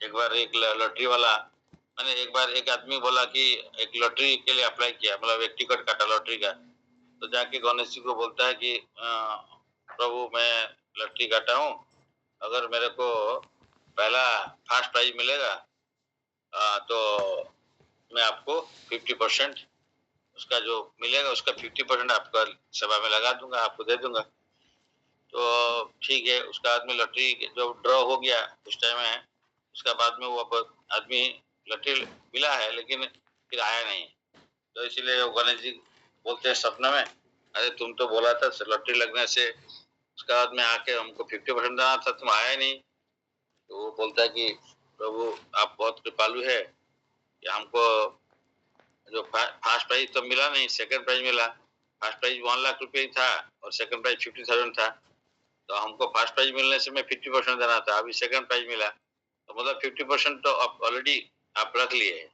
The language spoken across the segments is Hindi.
एक बार एक लॉटरी वाला, मैंने एक बार एक आदमी बोला कि एक लॉटरी के लिए अप्लाई किया, मतलब एक टिकट काटा लॉटरी का। तो जाके गणेश जी को बोलता है कि प्रभु मैं लॉटरी काटा हूँ, अगर मेरे को पहला फर्स्ट प्राइज मिलेगा तो मैं आपको 50% उसका जो मिलेगा उसका 50% आपका सभा में लगा दूंगा, आपको दे दूंगा। तो ठीक है, उसका आदमी लॉटरी जो ड्रॉ हो गया उस टाइम में, उसका बाद में वो आदमी लॉटरी मिला है लेकिन फिर आया नहीं। तो इसीलिए वो गणेश जी बोलते हैं सपना में, अरे तुम तो बोला था लॉटरी लगने से उसका बाद में आके हमको 50% देना था, तुम आया नहीं। तो वो बोलता है कि प्रभु आप बहुत कृपालु है, कि हमको जो फर्स्ट प्राइज तो मिला नहीं, सेकंड प्राइज मिला। फर्स्ट प्राइज 1 लाख रुपए ही था और सेकंड प्राइज 50,000 था। तो हमको फर्स्ट प्राइज मिलने से मैं 50% देना था, अभी सेकंड प्राइज मिला तो मतलब 50% तो ऑलरेडी आप रख लिए है।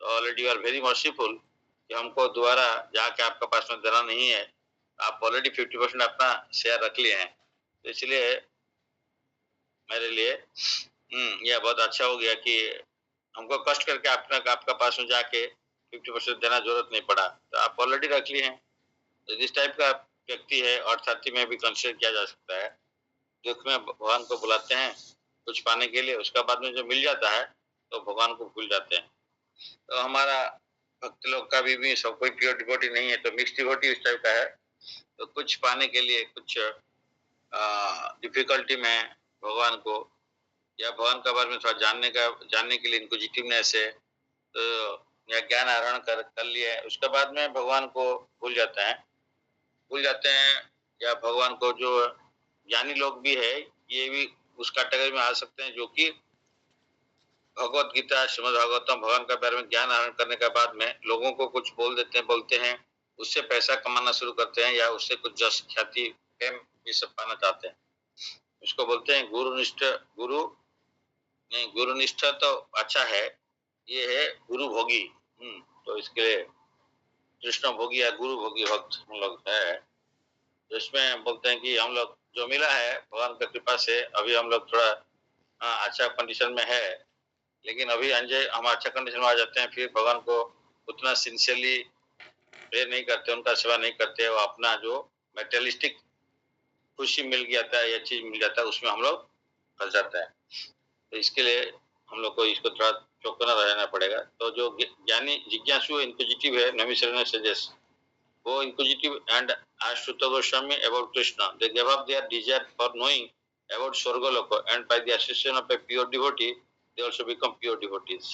तो already you are very merciful कि हमको दोबारा जाके आपका पास में देना नहीं है, आप ऑलरेडी 50% अपना शेयर रख लिए हैं। तो इसलिए मेरे लिए यह बहुत अच्छा हो गया कि हमको कष्ट करके आपका पास में जाके 50% देना जरूरत नहीं पड़ा, तो आप ऑलरेडी रख लिए हैं। तो इस टाइप का व्यक्ति है अर्थार्थी में भी कंसिडर किया जा सकता है। दुख में भगवान को बुलाते हैं कुछ पाने के लिए, उसका बाद में जो मिल जाता है तो भगवान को भूल जाते हैं। तो हमारा भक्त लोग का भी सब कोई प्योर डिवोटी नहीं है, तो मिक्स डिवोटी इस टाइप का है। तो कुछ पाने के लिए कुछ डिफिकल्टी में भगवान को या भगवान के बारे में थोड़ा जानने के लिए इंक्विजिटिवनेस है, तो या ज्ञान आहरण कर लिए, उसके बाद में भगवान को भूल जाते हैं। या भगवान को जो ज्ञानी लोग भी है ये भी उस कैटेगरी में आ सकते हैं, जो कि भगवत गीता श्रीमद् भागवतम भगवान के बारे में ज्ञान आहरण करने के बाद में लोगों को कुछ बोलते हैं, उससे पैसा कमाना शुरू करते हैं या उससे कुछ जस ख्याति फेम ये सब पाना चाहते हैं। उसको बोलते हैं गुरुनिष्ठ। गुरु नहीं, गुरुनिष्ठ तो अच्छा है, ये है गुरु भोगी। तो इसके लिए कृष्ण भोगी या गुरु भोगी भक्त हम लोग है। तो इसमें बोलते हैं कि हम लोग जो मिला है भगवान की कृपा से, अभी हम लोग थोड़ा अच्छा कंडीशन में है, लेकिन अभी अंजय हम अच्छा कंडीशन में आ जाते हैं, फिर भगवान को उतना सिंसियरली प्रेयर नहीं करते, उनका सेवा नहीं करते, वो अपना जो मेटेरियलिस्टिक खुशी मिल जाता है या चीज मिल जाता है उसमें हम लोग फंस जाता है। तो इसके लिए हम लोग को इसको थोड़ा चौकन्ना रहना पड़ेगा। तो जो ज्ञानी जिज्ञासु इंक्विजिटिव है, नमी शरण सजेस्ट, वो inquisitive and asked Sutta Goswami about Krishna. They gave up their desire for knowing about Swargaloka, and by the assistance of a pure devotee, they also become pure devotees.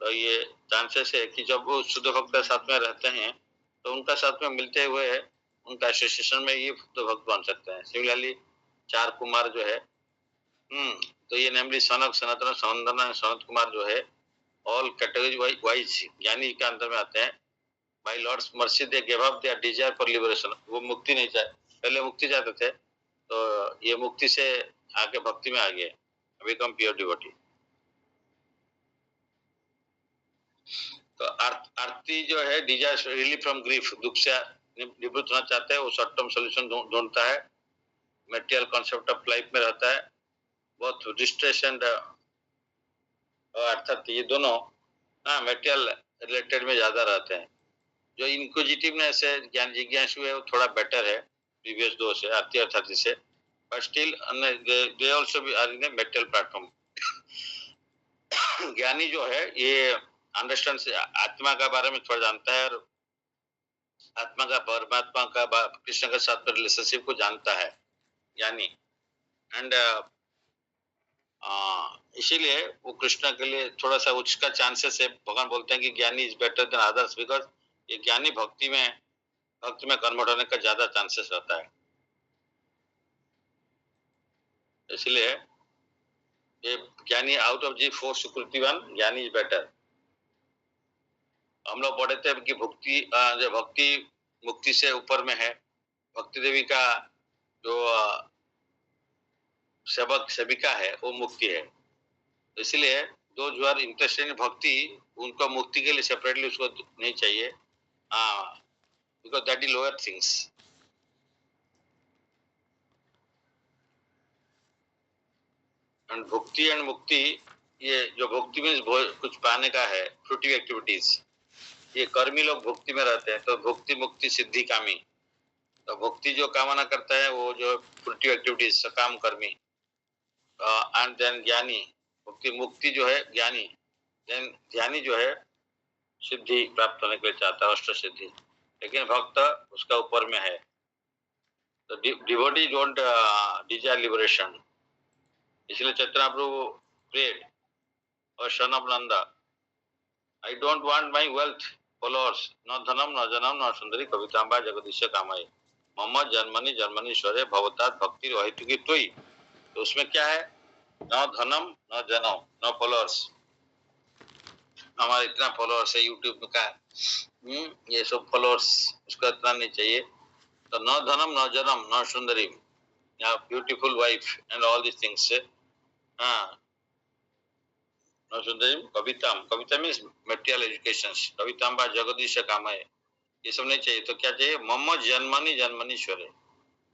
तो ये चांसेस है कि जब वो शुद्ध भक्त के साथ में रहते हैं तो उनका साथ में मिलते हुए उनका एसोसिएशन में ये शुद्ध भक्त बन सकते हैं। सिमिलरली चार कुमार जो है, तो ये नेमली सनक, सनातन, सनंदन, सनत कुमार जो है, ऑल कैटेगरी वाइज ज्ञानी के अंदर में आते हैं। By lord's mercy they give up their desire for liberation. वो मुक्ति नहीं चाहे, पहले मुक्ति चाहते थे, तो ये मुक्ति से आके भक्ति में आ गए, बिकम प्योर डिवोटी। तो आरती जो है डिजायर रिलीफ फ्रॉम ग्रीफ, दुख से निवृत्त होना चाहता है, वो शॉर्ट टर्म सोल्यूशन ढूंढता है, मटेरियल कॉन्सेप्ट ऑफ लाइफ में रहता है, बहुत डिस्ट्रेस एंड अर्थात ये दोनों मटेरियल रिलेटेड में ज्यादा रहते हैं। जो इंक्विजिटिवनेस है, ज्ञान जिज्ञासु है, वो थोड़ा बेटर है प्रीवियस दो से, आरती अर्थात से, but still they also be are in a metal platform. ज्ञानी जो है ये अंडरस्टैंड से आत्मा का बारे में थोड़ा जानता है, और आत्मा का परमात्मा का कृष्ण के साथ में रिलेशनशिप को जानता है ज्ञानी। एंड इसीलिए वो कृष्ण के लिए थोड़ा सा उसका चांसेस है, भगवान बोलते हैं कि ज्ञानी is better than others, because ये ज्ञानी भक्ति में कन्वर्ट होने का ज्यादा चांसेस रहता है। इसलिए ये ज्ञानी आउट ऑफ जी फोर सुकृतिवान ज्ञानी इज बेटर। हम लोग पढ़े थे कि जो भक्ति मुक्ति से ऊपर में है, भक्ति देवी का जो सेवक सेविका है वो मुक्ति है। इसलिए दो जो आर इंटरेस्टेड इन भक्ति, उनको मुक्ति के लिए सेपरेटली उसको नहीं चाहिए, because that is lower things. And भुक्ति एंड मुक्ति, ये जो भुक्ति मीन्स कुछ पाने का है, फ्रूटिव एक्टिविटीज, ये कर्मी लोग भुक्ति में रहते हैं, तो भुक्ति मुक्ति सिद्धि कामी। तो भुक्ति जो कामना करता है वो जो फ्रूटिव एक्टिविटीज सकाम कर्मी, एंड देन ज्ञानी, भुक्ति मुक्ति जो है ज्ञानी, देन ध्यानी जो है सिद्धि प्राप्त होने के लिए चाहता है, अष्ट सिद्धि, लेकिन भक्त उसका ऊपर में है। तो डिवोटी डोंट डिजायर लिबरेशन, इसलिए चैतन्य प्रभु प्रेड और son of Nanda, I don't want my wealth followers, न धनम न जनम न सुंदरी कवितांबा जगदीश कामये, मम जन्मनि जन्मनीश्वरे भवतात भक्ति हेतु त्वयि। तो उसमें क्या है, न धनम न जनम न फॉलोअर्स, हमारा इतना फॉलोअर्स है यूट्यूब का, ये सब फॉलोअर्स उसका इतना नहीं चाहिए। तो न धनम न जनम न सुंदरी, beautiful wife and all this things, न सुंदरी कविताम, कविता मीन्स मटेरियल एजुकेशन, कवितांबा जगदीश कामये, ये सब नहीं चाहिए। तो क्या चाहिए, मम जन्मनि जन्मनीश्वरे,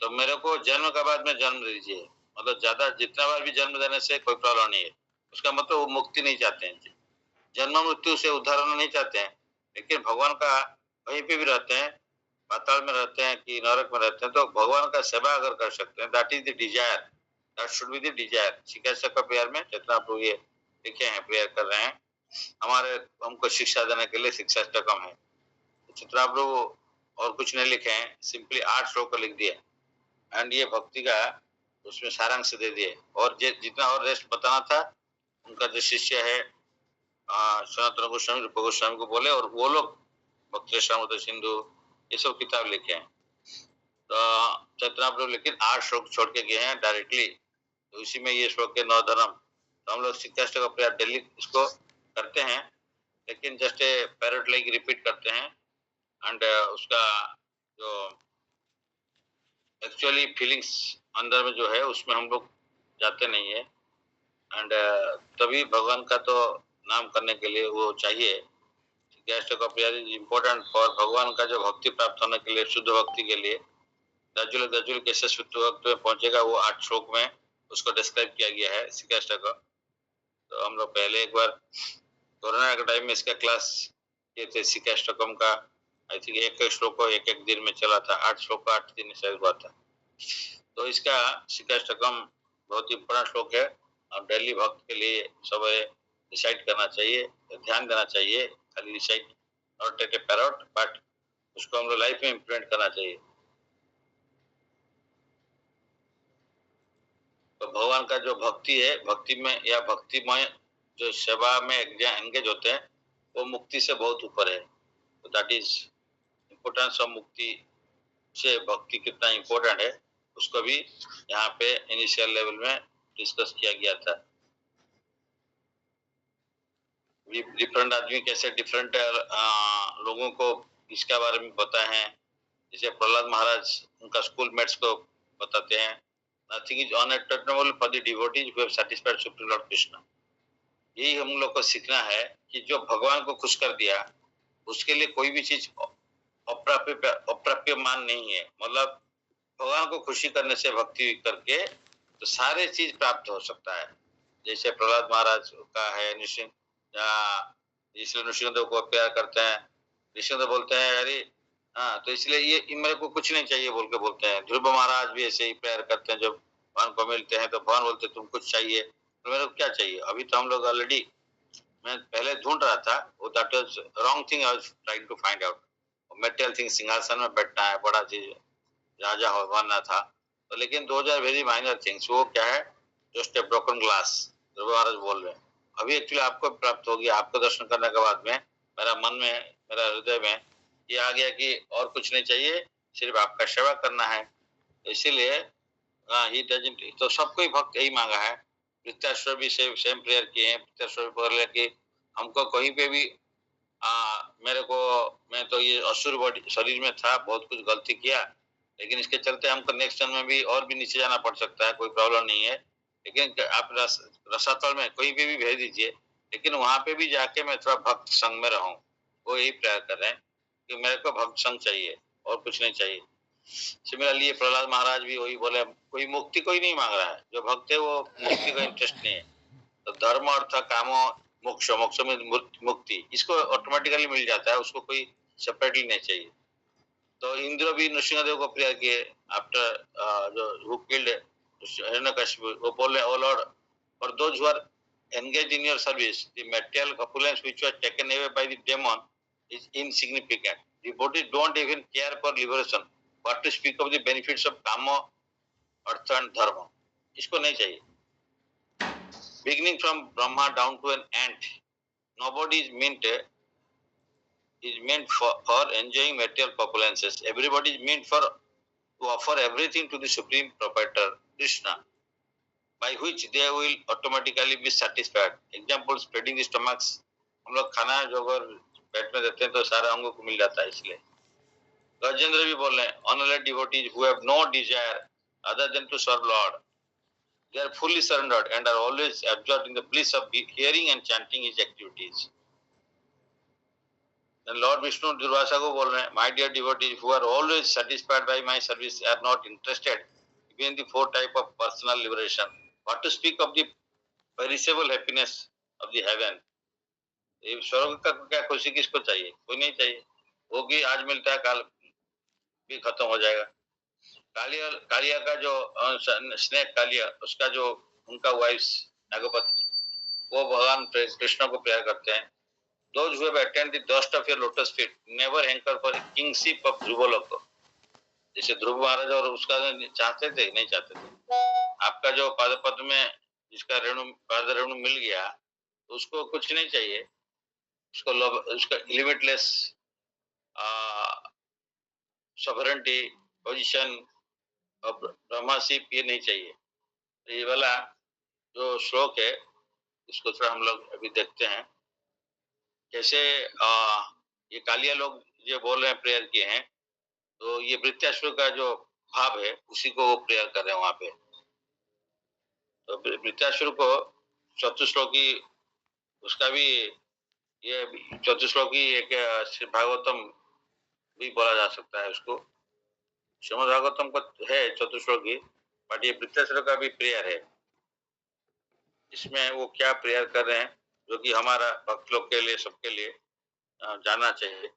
तो मेरे को जन्म का बाद में जन्म दीजिए, मतलब ज्यादा जितना बार भी जन्म देने से कोई प्रॉब्लम नहीं है, उसका मतलब वो मुक्ति नहीं चाहते हैं, जन्म मृत्यु से उद्धार नहीं चाहते हैं, लेकिन भगवान का कहीं पे भी रहते हैं, पाताल में रहते हैं कि नरक में रहते हैं, तो भगवान का सेवा अगर कर सकते हैं, that is the desire, that should be the desire. शिकायत का प्रेयर में चेतना प्रभु ये लिखे हैं, प्रेयर कर रहे हैं हमारे, हमको शिक्षा देने के लिए, शिक्षा कम है। चित्रा प्रभु और कुछ नहीं लिखे हैं, सिंपली 8 श्लोक लिख दिए, एंड ये भक्ति का उसमें सारांश दे दिए, और जितना और रेस्ट बताना था उनका जो शिष्य है सनातन गोस्वामी, रूप गोस्वामी को बोले, और वो लोग भक्ति समुद्र सिंधु ये सब किताब लिखे हैं। तो चैतन्य प्रभु लेकिन 8 श्लोक छोड़ के गए हैं डायरेक्टली, तो इसी में ये श्लोक के 9 धर्म, तो हम लोग शिक्षाष्टक का प्रयास डेली इसको करते हैं, लेकिन जस्ट पैरेट लाइक रिपीट करते हैं, एंड उसका जो एक्चुअली फीलिंग्स अंदर में जो है उसमें हम लोग जाते नहीं है, एंड तभी भगवान का तो नाम करने के लिए वो चाहिए। इम्पोर्टेंट फॉर भगवान का जो भक्ति प्राप्त होने के लिए, शुद्ध भक्ति के लिए दजुल कैसे शुद्ध भक्ति में पहुंचेगा, वो 8 श्लोक में उसको डिस्क्राइब किया गया है शिकाष्टक का। तो हम लोग पहले एक बार कोरोना के टाइम में इसका क्लास किए थे, शिकाष्टकम का आई थिंक एक श्लोक को एक दिन में चला था, 8 श्लोक का 8 दिन शायद हुआ था। तो इसका शिकाष्टकम बहुत इंपोर्टेंट श्लोक है, और डेली भक्त के लिए सब डिसाइड करना चाहिए, ध्यान देना चाहिए, खाली decide not take a parrot, but उसको हम लोग लाइफ में इम्प्लीमेंट करना चाहिए। तो भगवान का जो भक्ति है, भक्ति में या भक्तिमय जो सेवा में एंगेज होते हैं, वो मुक्ति से बहुत ऊपर है। तो दैट इज इम्पोर्टेंस ऑफ मुक्ति से भक्ति कितना इम्पोर्टेंट है, उसको भी यहाँ पे इनिशियल लेवल में डिस्कस किया गया था। डिफरेंट आदमी कैसे डिफरेंट लोगों को इसके बारे में पता है, जैसे प्रहलाद महाराज उनका स्कूल मेट्स को बताते हैं, nothing is unattainable for the devotees who have satisfied supreme Lord Krishna. यही हम लोग को सीखना है कि जो भगवान को खुश कर दिया, उसके लिए कोई भी चीज अप्राप्य मान नहीं है। मतलब भगवान को खुशी करने से भक्ति करके तो सारे चीज प्राप्त हो सकता है। जैसे प्रहलाद महाराज का है, निश्चिंत इसलिए नृसिंहदेव को प्यार करते हैं, नृसिंहदेव बोलते हैं अरे हाँ, तो इसलिए ये मेरे को कुछ नहीं चाहिए बोल के बोलते हैं। ध्रुव महाराज भी ऐसे ही प्यार करते हैं, जब भगवान को मिलते हैं तो भगवान बोलते तुम कुछ चाहिए, तो मेरे को क्या चाहिए। अभी तो हम लोग ऑलरेडी, मैं पहले ढूंढ रहा था, वो that was wrong thing, I was trying to find out. Material thing, सिंहासन में बैठना है, बड़ा चीज राजा बनना था, तो लेकिन 2000 वेरी माइनर थिंग्स। वो क्या है, जस्ट ए ब्रोकन ग्लास, ध्रुव महाराज बोल रहे हैं। अभी एक्चुअली आपको प्राप्त होगी, आपको दर्शन करने के बाद में मेरा मन में, मेरा हृदय में ये आ गया कि और कुछ नहीं चाहिए, सिर्फ आपका सेवा करना है। इसीलिए ही डजंट, तो सबको ही भक्त यही मांगा है। वृत्ताश्वर भी सेम प्रेयर किए हैं। वृत्ताश्वर बोले कि हमको कहीं पे भी मेरे को, मैं तो ये असुर बॉडी शरीर में था, बहुत कुछ गलती किया, लेकिन इसके चलते हमको नेक्स्ट जन्म में भी और भी नीचे जाना पड़ सकता है, कोई प्रॉब्लम नहीं है, लेकिन आप रसातल में कहीं पे भी भेज दीजिए, लेकिन वहां पे भी जाके मैं थोड़ा भक्त संग में रहूं। वो यही प्रेयर कर रहे हैं कि मेरे को भक्त संग चाहिए और कुछ नहीं चाहिए। सिमिलरली प्रहलाद महाराज भी वही बोले, कोई मुक्ति कोई नहीं मांग रहा है, जो भक्त है वो मुक्ति का इंटरेस्ट नहीं है। तो धर्म अर्थ काम मोक्ष, मोक्ष में मुक्ति, इसको ऑटोमेटिकली मिल जाता है, उसको कोई सेपरेटली नहीं चाहिए। तो इंद्र भी नृसिंहदेव को प्रेयर किए आफ्टर जो हु किल्ड हिरण्यकशिपु, वो बोले O lord, for those who are engaged in your service, the material opulence which was taken away by the demon is insignificant. The devotees don't even care for liberation. What to speak of the benefits of kama, artha and dharma? इसको नहीं चाहिए. Beginning from Brahma down to an ant, nobody is meant for enjoying material opulences. Everybody is meant for to offer everything to the Supreme Proprietor Krishna, by which they will automatically be satisfied. Example, spreading the stomachs. हम लोग खाना जो अगर पेट में देते हैं तो सारे अंगों को मिल जाता है, इसलिए गजेंद्र भी बोल रहे हैं, honorable devotees who have no desire other than to serve Lord, they are fully surrendered and are always absorbed in the bliss of hearing and chanting his activities. Then Lord Vishnu Durvasa को बोल रहे हैं, my dear devotees who are always satisfied by my service are not interested in the four type of personal liberation. What to speak of the perishable happiness of the heaven? ये स्वर्ग का क्या खुशी किसको चाहिए? कोई नहीं चाहिए। वो भी आज मिलता है, कल भी खत्म हो जाएगा। कालिया का जो स्नेक कालिया, उसका जो उनका वाइफ नागपत्नी, वो भगवान कृष्ण को प्यार करते हैं। Those who have attained the dust of your lotus feet never hanker for the kingship of Dhruvlok. जैसे ध्रुव महाराज और उसका चाहते थे, नहीं चाहते थे। आपका जो पादपद्म में जिसका पाद रेणु मिल गया, उसको कुछ नहीं चाहिए, उसका लिमिटलेस सॉवरेंटी, पोजीशन, ब्रह्माशिप, ये नहीं चाहिए। तो ये वाला जो श्लोक है, इसको थोड़ा हम लोग अभी देखते हैं कैसे ये कालिया लोग ये बोल रहे हैं, प्रेयर किए हैं, तो ये वृत्यासुर का जो भाव है उसी को वो प्रेयर कर रहे हैं वहां पे। तो वृत्यासुर को चतुश्लोकी, उसका भी ये चतुश्लोकी एक भागवतम भी बोला जा सकता है उसको। श्रीमद् भागवतम को है चतुश्लोकी, बट ये वृत्यासुर का भी प्रेयर है। इसमें वो क्या प्रेयर कर रहे हैं, जो कि हमारा भक्त लोग के लिए, सबके लिए जानना चाहिए।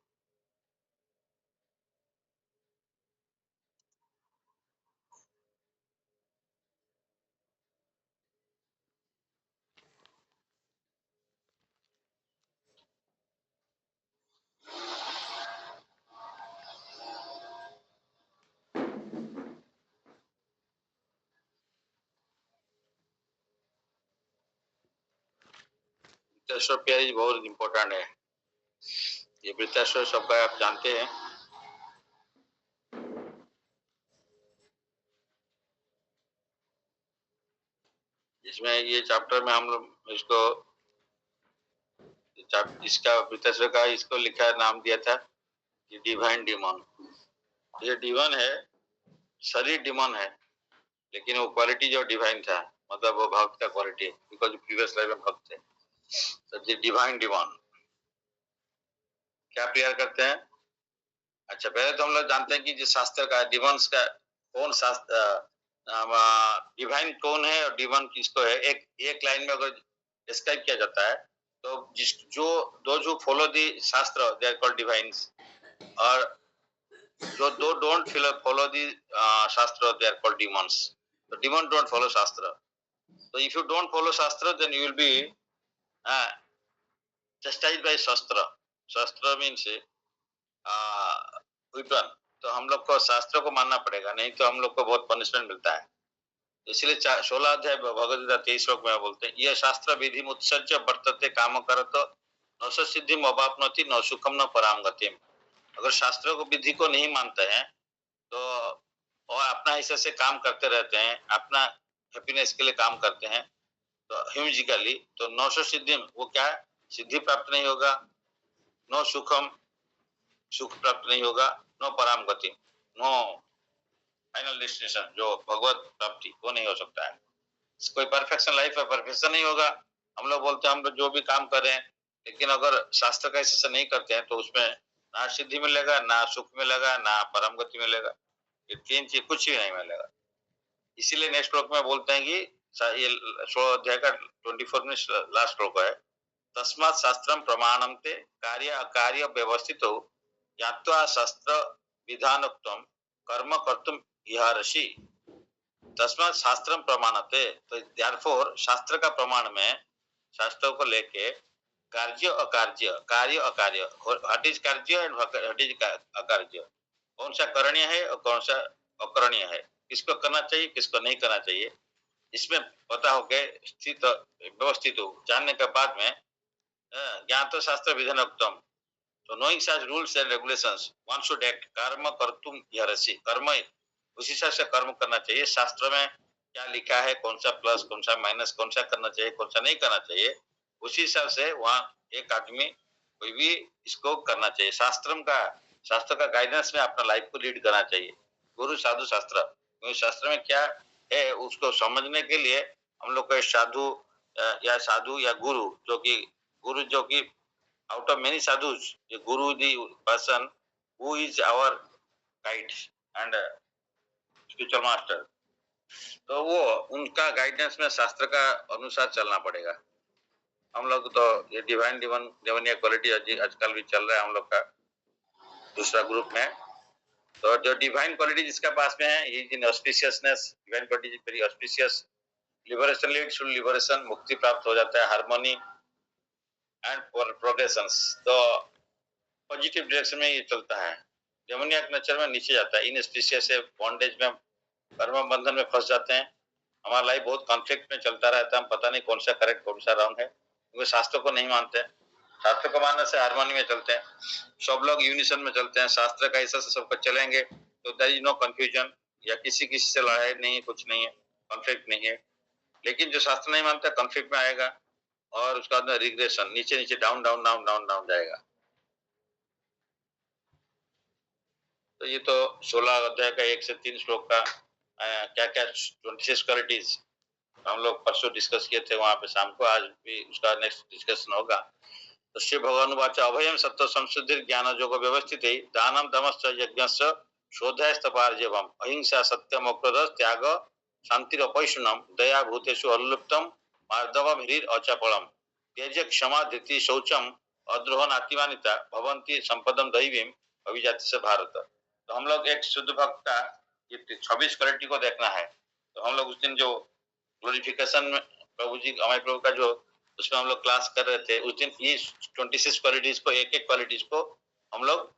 वृत्तासुर प्यारी बहुत इम्पोर्टेंट है। ये वृत्तासुर सबका आप जानते हैं। इसमें ये चैप्टर में हम लोग इसका वृत्तासुर का इसको लिखा, नाम दिया था कि डिवाइन डिमन। ये डिमन है, शरीर डिमन है, लेकिन वो क्वालिटी जो डिवाइन था, मतलब वो भक्त का क्वालिटी है, बिकॉज प्रीवियस लाइफ में भक्त थे। तो डिवाइन डिमन क्या प्रेयर करते हैं? अच्छा, पहले तो हम लोग जानते हैं कि जिस शास्त्र का डिमन्स का कौन शास्त्र, डिवाइन कौन है और डिमन किसको है, एक लाइन में अगर डिस्क्राइब किया जाता है तो जो follow the shastra they are called divine's, और जो दो don't follow the shastra they are called demons. तो डिमन डोंट फॉलो शास्त्र। तो if you don't follow shastra then you will be chastised by shastra. Shastra means weapon. तो हम लोग को शास्त्र को मानना पड़ेगा, नहीं तो हम लोग को बहुत पनिशमेंट मिलता है। इसलिए 16 अध्याय भगवद गीता 23 श्लोक में बोलते हैं, यह शास्त्र विधि मुत्सर्ज वर्तते काम करत न सिद्धिम अवाप्नोति न सुखम न पराम गतिम। अगर शास्त्रों को विधि को नहीं मानते हैं तो और अपना हिस्से से काम करते रहते हैं, अपना हैप्पीनेस के लिए काम करते हैं, तो ह्यूमजिकली, तो न सिद्धिम, वो क्या है, सिद्धि प्राप्त नहीं होगा, न सुखम, सुख प्राप्त नहीं होगा, नो पराम गति, नो फाइनल डेस्टिनेशन, जो भगवत प्राप्ति, वो नहीं हो सकता है। कोई परफेक्शन लाइफ है, परफेक्शन नहीं होगा। हम लोग बोलते हैं हम लोग जो भी काम कर रहे हैं, लेकिन अगर शास्त्र का हिस्सा नहीं करते हैं तो उसमें ना सिद्धि मिलेगा, ना सुख मिलेगा, ना परम गति मिलेगा। ये तीन चीज कुछ भी नहीं मिलेगा। इसीलिए नेक्स्ट श्लोक में बोलते हैं कि ये 16 अध्याय का 24 में लास्ट श्लोक है, तस्मात् शास्त्रम प्रमाणम ते कार्य अकार्य व्यवस्थितो ज्ञात्वा शास्त्र विधानोक्तम कर्म कर्तुम इहारसि। तस्मात् शास्त्रम प्रमाणते, तो देयरफॉर शास्त्र का प्रमाण में, शास्त्रों को लेके कार्य अकार्य, कार्य अकार्य, व्हाट इज कार्य एंड व्हाट इज अकार्य, कौन सा करणीय है और कौन सा अकरणीय है, किसको करना चाहिए किसको नहीं करना चाहिए, इसमें पता हो गए स्थित व्यवस्थित हो जानने के बाद में ज्ञात शास्त्र विधान उत्तम, तो knowing such rules and regulations one should act कर्म कर्तुम इहारसि, कर्म उसी हिसाब से कर्म करना चाहिए। शास्त्र में क्या लिखा है, कौन सा प्लस कौन सा माइनस, कौन सा करना चाहिए कौन सा नहीं करना चाहिए, उसी हिसाब से वहाँ एक आदमी कोई भी इसको करना चाहिए। शास्त्र का गाइडेंस में अपना लाइफ को लीड करना चाहिए। गुरु साधु शास्त्र, क्योंकि शास्त्र में क्या है उसको समझने के लिए हम लोग को साधु या गुरु जो कि out of many sadhus, the guru the person who is our guide and spiritual master, तो वो उनका गाइडेंस में शास्त्र का अनुसार चलना पड़ेगा। हम लोग तो ये डिवाइन क्वालिटी आजकल भी चल रहा है हम लोग का दूसरा ग्रुप में, तो जो डिवाइन क्वालिटी जिसका पास में है, ही inauspiciousness, divine quality very auspicious, liberation leads to liberation, मुक्ति प्राप्त हो जाता है, हार्मनी एंड प्रोग्रेशंस, तो पॉजिटिव डायरेक्शन में ये चलता है। डेमोनियक नेचर में नीचे जाता है, इन स्पीशीज से बॉन्डेज में, कर्म बंधन में फंस जाते हैं। हमारा लाइफ बहुत कॉन्फ्लिक्ट में चलता रहता है, हम पता नहीं कौन सा करेक्ट कौन सा रॉन्ग है, क्योंकि शास्त्रों को नहीं मानते हैं। शास्त्र को मानने से हार्मनी में चलते हैं, सब लोग यूनिसन में चलते हैं, शास्त्र का हिस्सा से सबको चलेंगे तो देयर इज नो कंफ्यूजन, या किसी से लड़ाई नहीं, कुछ नहीं है, कॉन्फ्लिक्ट नहीं है। लेकिन जो शास्त्र नहीं मानता कॉन्फ्लिक्ट में आएगा और उसका रिग्रेशन, नीचे नीचे down down down down down जाएगा। तो ये तो 16 अध्याय का 1 से 3 श्लोक का क्या क्या 26 क्वालिटीज हम लोग परसों डिस्कस किए थे वहां पे शाम को, आज भी उसका नेक्स्ट डिस्कशन होगा। तो श्री भगवान वाच अभयम सत्व संशुद्धि ज्ञान योग व्यवस्थित दानम दमश्च यज्ञश्च शोधयस्तपार्जवम अहिंसा सत्यम अक्रोध त्याग शांतिरपैशुनम दया भूतेषु अल्लुप्तम मार्दवम ह्रीर अचपलम त्यज क्षमा धृति शौचम अद्रोह नातिमानिता भवंती संपदम दैवीम अभिजाति से भारत। तो हम लोग एक शुद्ध भक्त का ये 26 क्वालिटी को देखना है। तो हम लोग उस दिन जो ग्लोरिफिकेशन में प्रभु जी हमारे प्रभु का जो उसमें हम लोग क्लास कर रहे थे, उस दिन ये 26 क्वालिटीज को, एक एक क्वालिटीज को हम लोग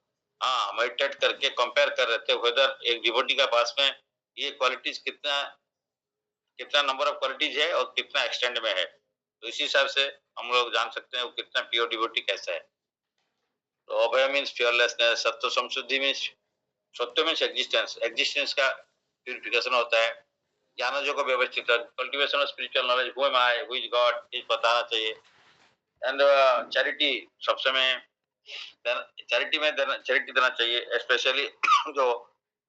मेडिटेट करके कंपेयर कर रहे थे, वेदर एक डिवोटी का पास में ये क्वालिटीज कितना नंबर ऑफ क्वालिटीज है और कितना एक्सटेंड में है, तो इसी हिसाब से हम लोग जान सकते हैं वो कितना प्योर डिवोटी कैसा है। तो अभय मीन्स फियरलेसनेस, सत्व संशुद्धि मीन्स, सत्य मीन्स एग्जिस्टेंस, एग्जिस्टेंस का प्यूरिफिकेशन होता है। ज्ञान जो को व्यवस्थित, cultivation of spiritual knowledge, who am I, who is God, ये बताना चाहिए। एंड चैरिटी, सब समय चैरिटी में देना चाहिए, स्पेशली जो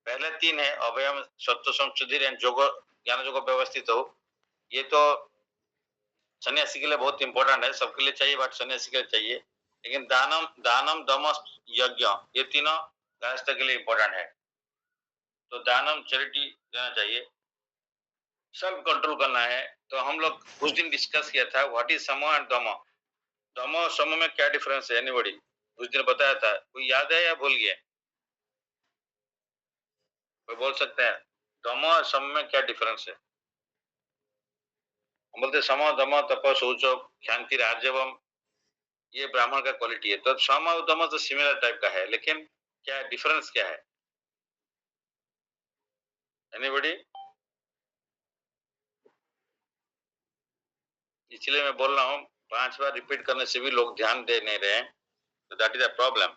पहले 3 है अभयम सत्व संशुद्धि एंड ज्ञान जो व्यवस्थित हो, ये तो सन्यासी के लिए बहुत इंपॉर्टेंट है, सबके लिए चाहिए बट सन्यासी के लिए चाहिए। लेकिन दानम दम यज्ञ, ये तीनों गृहस्थ के लिए इंपॉर्टेंट है। तो दानम चैरिटी देना चाहिए, सेल्फ कंट्रोल करना है। तो हम लोग कुछ दिन डिस्कस किया था व्हाट इज सम एंड दम, दम और सम में क्या डिफरेंस है, एनीबॉडी उस दिन बताया था, कोई याद है या भूल गया, कोई बोल सकते हैं दम और सम में क्या डिफरेंस है? हम बोलते सम दम तप शौच क्षांति राजवम, ये ब्राह्मण का क्वालिटी है। तो सम और दम तो सिमिलर टाइप का है, लेकिन क्या डिफरेंस क्या है, एनीबॉडी? इसलिए मैं बोल रहा हूँ 5 बार रिपीट करने से भी लोग ध्यान दे नहीं रहे हैं, तो that is a problem.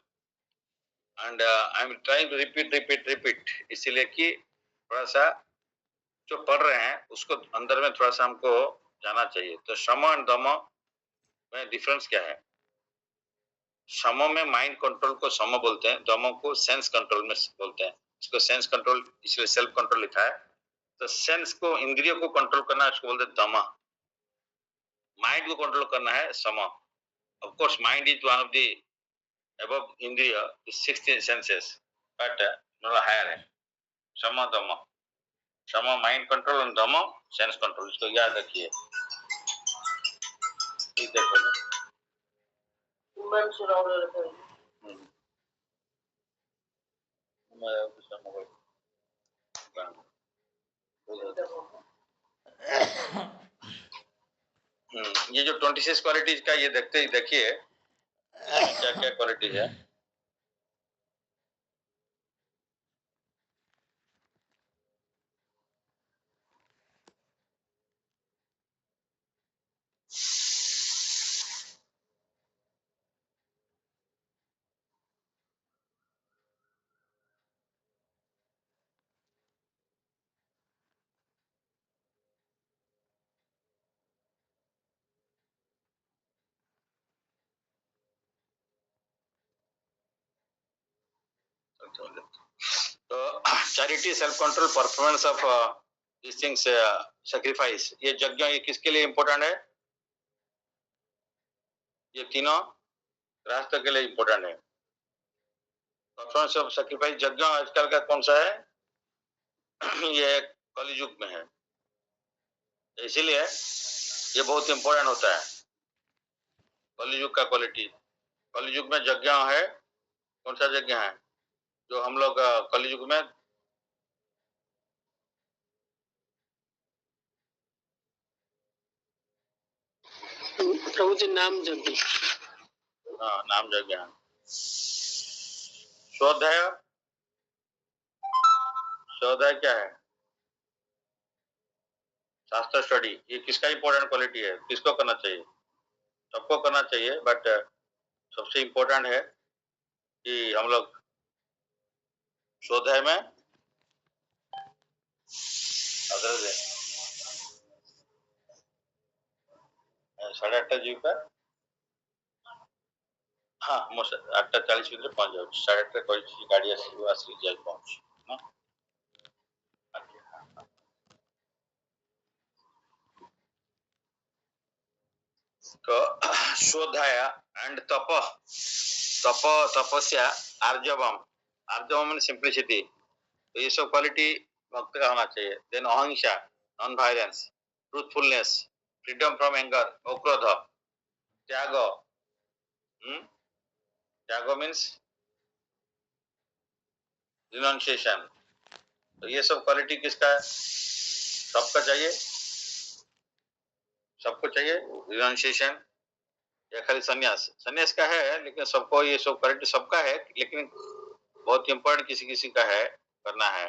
And I am trying to repeat, इसीलिए कि थोड़ा सा जो पढ़ रहे हैं उसको अंदर में थोड़ा सा हमको जाना चाहिए। तो सम एंड दम में डिफरेंस क्या है? सम में माइंड कंट्रोल को सम बोलते हैं, दम को सेंस कंट्रोल में बोलते हैं। इसको सेंस कंट्रोल इसलिए सेल्फ कंट्रोल लिखा है। तो सेंस को, इंद्रियों को कंट्रोल करना है, उसको बोलते हैं दम। माइंड को कंट्रोल करना है some. Of course mind is one of the above indriya, 6 senses, but not higher है, सम दम। शम माइंड कंट्रोल और दम सेंस कंट्रोल, इसको याद रखिए। देखो ये जो 26 क्वालिटीज का ये देखिए क्या क्या क्वालिटीज है। तो charity, self control, performance of this things, sacrifice, ये यज्ञ ये किसके लिए इंपॉर्टेंट है? ये तीनों राष्ट्र के लिए इंपॉर्टेंट है। परफॉर्मेंस ऑफ सैक्रिफाइस यज्ञ आजकल का कौन सा है? ये कलयुग में है, इसीलिए ये बहुत इंपॉर्टेंट होता है। कलयुग का क्वालिटी, कलयुग में यज्ञ है, कौन सा यज्ञ है जो हम लोग कलयुग में प्रभु जी नाम यज्ञ, हाँ नाम यज्ञ है। स्वाध्याय, स्वाध्याय क्या है? शास्त्र स्टडी, ये किसका इंपॉर्टेंट क्वालिटी है? किसको करना चाहिए? सबको करना चाहिए, बट सबसे इंपॉर्टेंट है कि हम लोग स्वाध्याय में अगर 8:30 जीव का, हाँ ମୁଁ 8:40 ଭିତରେ ପହଞ୍ଚି ଯାଉଛି। 8:30 କହିଛି ଗାଡି ଆସିବ, ଆସିକି ଯାଇ ପହଞ୍ଚୁଛି ନା। तो स्वाध्याय एंड तप, तप तपस्या, आर्जवम, आर्जवम मीन सिंप्लिसिटी, तो ये सब क्वालिटी भक्त का होना चाहिए। Then ahimsa, non violence, truthfulness, freedom from anger, akrodha, tyaga, tyaga means renunciation, तो ये सब क्वालिटी किसका है? सबका चाहिए, सबको चाहिए रिनंसिएशन, या खाली सन्यास? सन्यास का है, लेकिन सबको ये सब क्वालिटी सबका है, लेकिन बहुत इंपॉर्टेंट किसी किसी का है, करना है।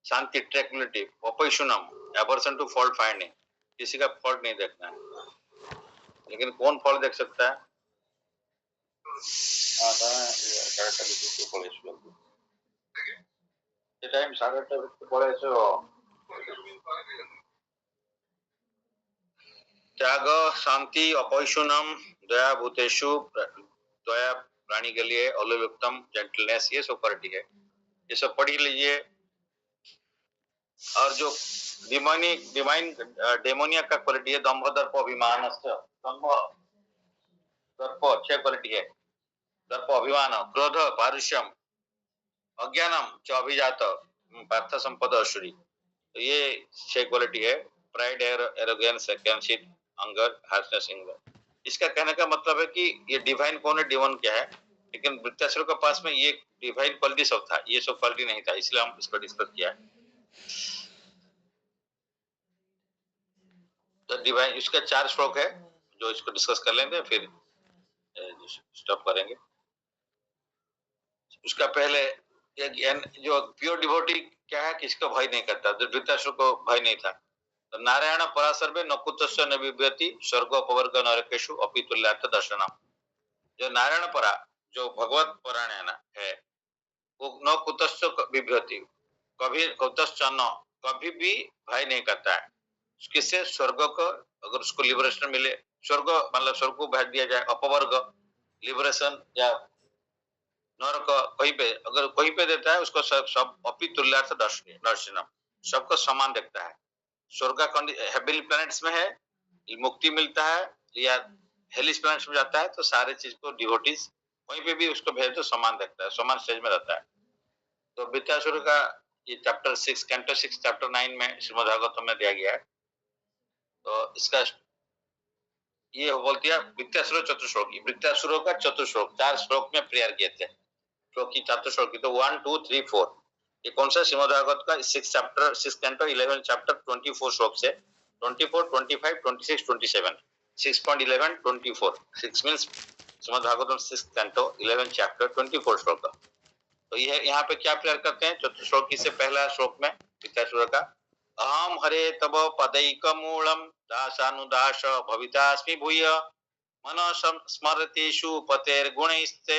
शांति, ट्रैंक्विलिटी, अपैशुनम, एवर्सन टू फॉल्ट फाइंडिंग, किसी का फॉल्ट नहीं देखना है, लेकिन कौन फॉल्ट देख सकता है? टाइम 8:30 पड़े त्याग, शांति, अपैशुनम, दया भूतेषु, दया प्राणी के लिए, अलोलुप्तम, जेंटलनेस, ये सब क्वालिटी है, ये सब पढ़ लीजिए। और जो डिवाइन डेमोनिया का क्वालिटी है, दंभ, दर्प, अभिमान, दंभ दर्प 6 क्वालिटी है। दर्प अभिमान, क्रोध, पारुष्यम, अज्ञानम च अभिजात, पार्थ संपद अशुरी, तो ये 6 क्वालिटी है। Pride, arrogance, conceit, अंगर, harshness, anger. इसका कहने का मतलब है कि ये डिवाइन कौन है, डिमोन क्या है, लेकिन वृत्तासुर के पास में ये डिवाइन क्वालिटी सब था, ये सब क्वालिटी नहीं था, इसलिए हम इसको डिस्कस किया है। तो डिवाइन, इसका 4 श्लोक है जो इसको डिस्कस कर लेंगे, फिर स्टॉप करेंगे। उसका पहले जो प्योर डिवोटी क्या है, किसको भय नहीं करता, जो वृत्तासुर को भय नहीं था। तो नारायण पराशर्वे न कुतस्य न बिभ्यति, स्वर्ग अपवर्ग नरकेषु अपि तुल्यार्थ दर्शनम, जो नारायण परा, जो भगवत परायण है, वो न कुतस्य बिभ्यति, कभी कुतस्य न, कभी भी भय नहीं करता है। किससे? स्वर्ग को, अगर उसको लिबरेशन मिले, स्वर्ग मतलब स्वर्ग को भेज दिया जाए, अपवर्ग लिबरेशन, या नरक कहीं पे, अगर कहीं पे देता है उसको सब अपि तुल्यार्थ दर्शनम, सबको समान देखता है। स्वर्ग का हेबिल प्लैनेट्स में है, मुक्ति मिलता है, या हेलिस प्लैनेट्स में जाता है, तो सारे चीज को डिवोटीज कहीं पे भी उसको भेज तो समान देखता है, समान स्टेज में रहता है। तो वृत्तासुर का ये चैप्टर 6 कैंटो 6 चैप्टर 9 में श्रीमद् भागवतम में दिया गया है। तो इसका ये बोलती है वृत्तासुर चतुश्लोकी, वृत्तासुरों का चतुश्लोक 4 श्लोक में प्रेयर किए थे। श्लोक की चतुश्लोकी तो 1 2 3 4 ये कौन सा श्रीमद् भागवत का 6 चैप्टर 6 कैंटो 11 चैप्टर 24 श्लोक से 24 25 26 27 6.11 24 6 means Shrimad Bhagavatam 6 canto 11 chapter 24 श्लोक का। तो ये यहाँ पे क्या प्रेयर करते हैं चतुश्लोकी से पहला श्लोक में वृत्तासुर का अहम हरे तब पदैकमूलम दासानुदास भवितास्मि भूय मन स्मरतेषु पतेर्गुणैस्ते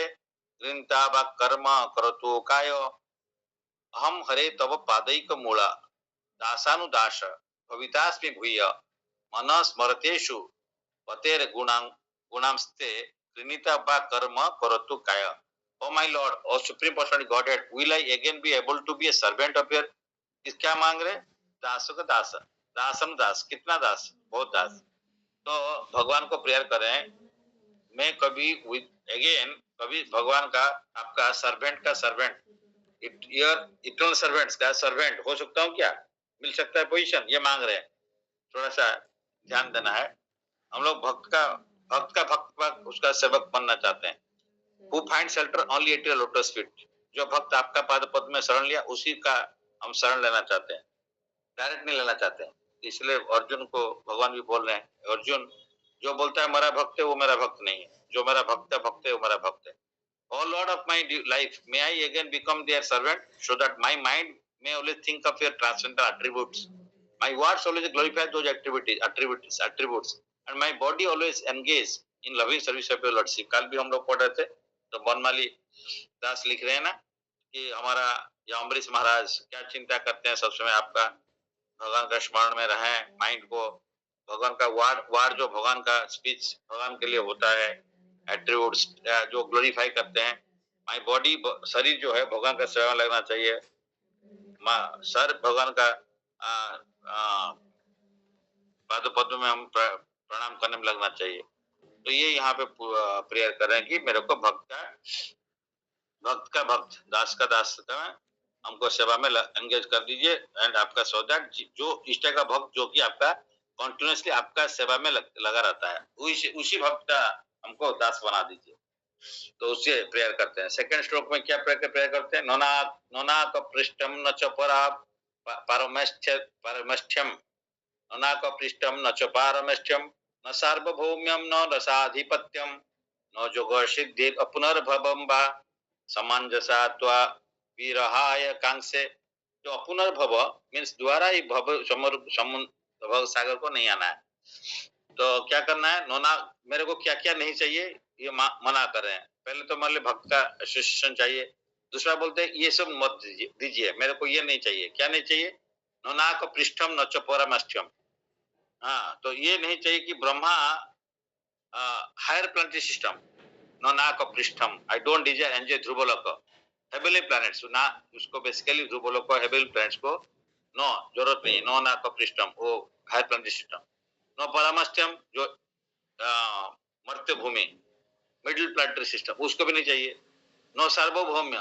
गृहीता वा कर्म करोतु काय अहम हरे तब पादैकमूला दासानुदास भवितास्मि भूय मन स्मरतेषु पतेर्गुणांस्ते गृहीता वा कर्म करोतु काय। Oh my Lord, oh Supreme Personality Godhead, will I again be able to be a servant of your? क्या मांग रहे? दासों का दास, दासम दास, कितना दास? बहुत दास। तो भगवान को प्रेयर करें, मैं कभी कभी भगवान का आपका सर्वेंट का सर्वेंट, इटर्नल सर्वेंट्स का सर्वेंट हो सकता हूँ क्या? मिल सकता है पोजीशन? ये मांग रहे हैं। थोड़ा सा ध्यान देना है। हम लोग भक्त उसका सेवक बनना चाहते हैं। Who finds shelter only at your lotus feet? जो भक्त आपका पाद पद्म में शरण लिया उसी का हम शरण लेना चाहते हैं, डायरेक्ट नहीं लेना चाहते हैं। इसलिए अर्जुन को भगवान भी बोल रहे हैं, अर्जुन जो बोलता है मेरा भक्त है वो मेरा भक्त नहीं है, जो मेरा भक्त है वो मेरा भक्त है। Oh Lord of my life, may I again become their servant so that my mind may always think of your transcendental attributes. My words always glorify those attributes, and my body always engage in loving service of your Lordship. कल भी हम लोग पढ़ रहे थे, तो बनमाली दास लिख रहे हैं ना कि हमारा या अम्बरीश महाराज क्या चिंता करते हैं, सब समय आपका भगवान का स्मरण में रहें, माइंड को भगवान का वार्ड जो भगवान का स्पीच भगवान के लिए होता है, एट्रीब्यूट्स जो ग्लोरीफाई करते हैं। माय बॉडी शरीर जो है भगवान का सेवा लगना चाहिए, सर भगवान का पाद पद्म में हम प्रणाम करने में लगना चाहिए। तो ये यहाँ पे प्रेयर कर रहे हैं कि मेरे को भक्त का भक्त, दास का दास का हमको सेवा में एंगेज कर दीजिए। एंड आपका सौदा जो इष्ट का भक्त जो कि आपका कॉन्टिन्यूसली आपका सेवा में लगा रहता है, उसी भक्त का हमको दास बना दीजिए। तो उससे प्रेयर करते हैं। सेकंड श्लोक में क्या प्रेयर करते हैं? नोनाक पृष्ठम न च पारमेष्ठ्यम, नोनाक पृष्ठम न च पारमेष्ठ्यम, न सार्वभौम्यम न रसाधिपत्यम, न जोग सिद्धि अपुनर्भवम वा समंजसा त्वा विरहाय कांक्षे। जो अपुनर्भव मीन्स द्वारा ही भव सागर को नहीं आना है। तो क्या करना है? नोना मेरे को क्या क्या नहीं चाहिए ये मना कर रहे हैं। पहले तो मान लो भक्त का एसोसिएशन चाहिए, दूसरा बोलते हैं ये सब मत दीजिए, मेरे को ये नहीं चाहिए। क्या नहीं चाहिए? नोना को पृष्ठम न च परमष्ठ्यम। हाँ, तो ये नहीं चाहिए कि ब्रह्मा हायर प्लानिटरी सिस्टम, नोना को पृष्ठम, I don't desire enjoy Dhruvaloka heavenly planets ना, उसको बेसिकली ध्रुवलोक हेवनली प्लैनेट्स को नो जरूरत नहीं। नोना को पृष्ठम वो हायर प्लानिटरी सिस्टम, नो परमष्ठ्यम जो मर्त्य भूमि मिडिल प्लानिटरी सिस्टम उसको भी नहीं चाहिए। नो सार्वभौम्य,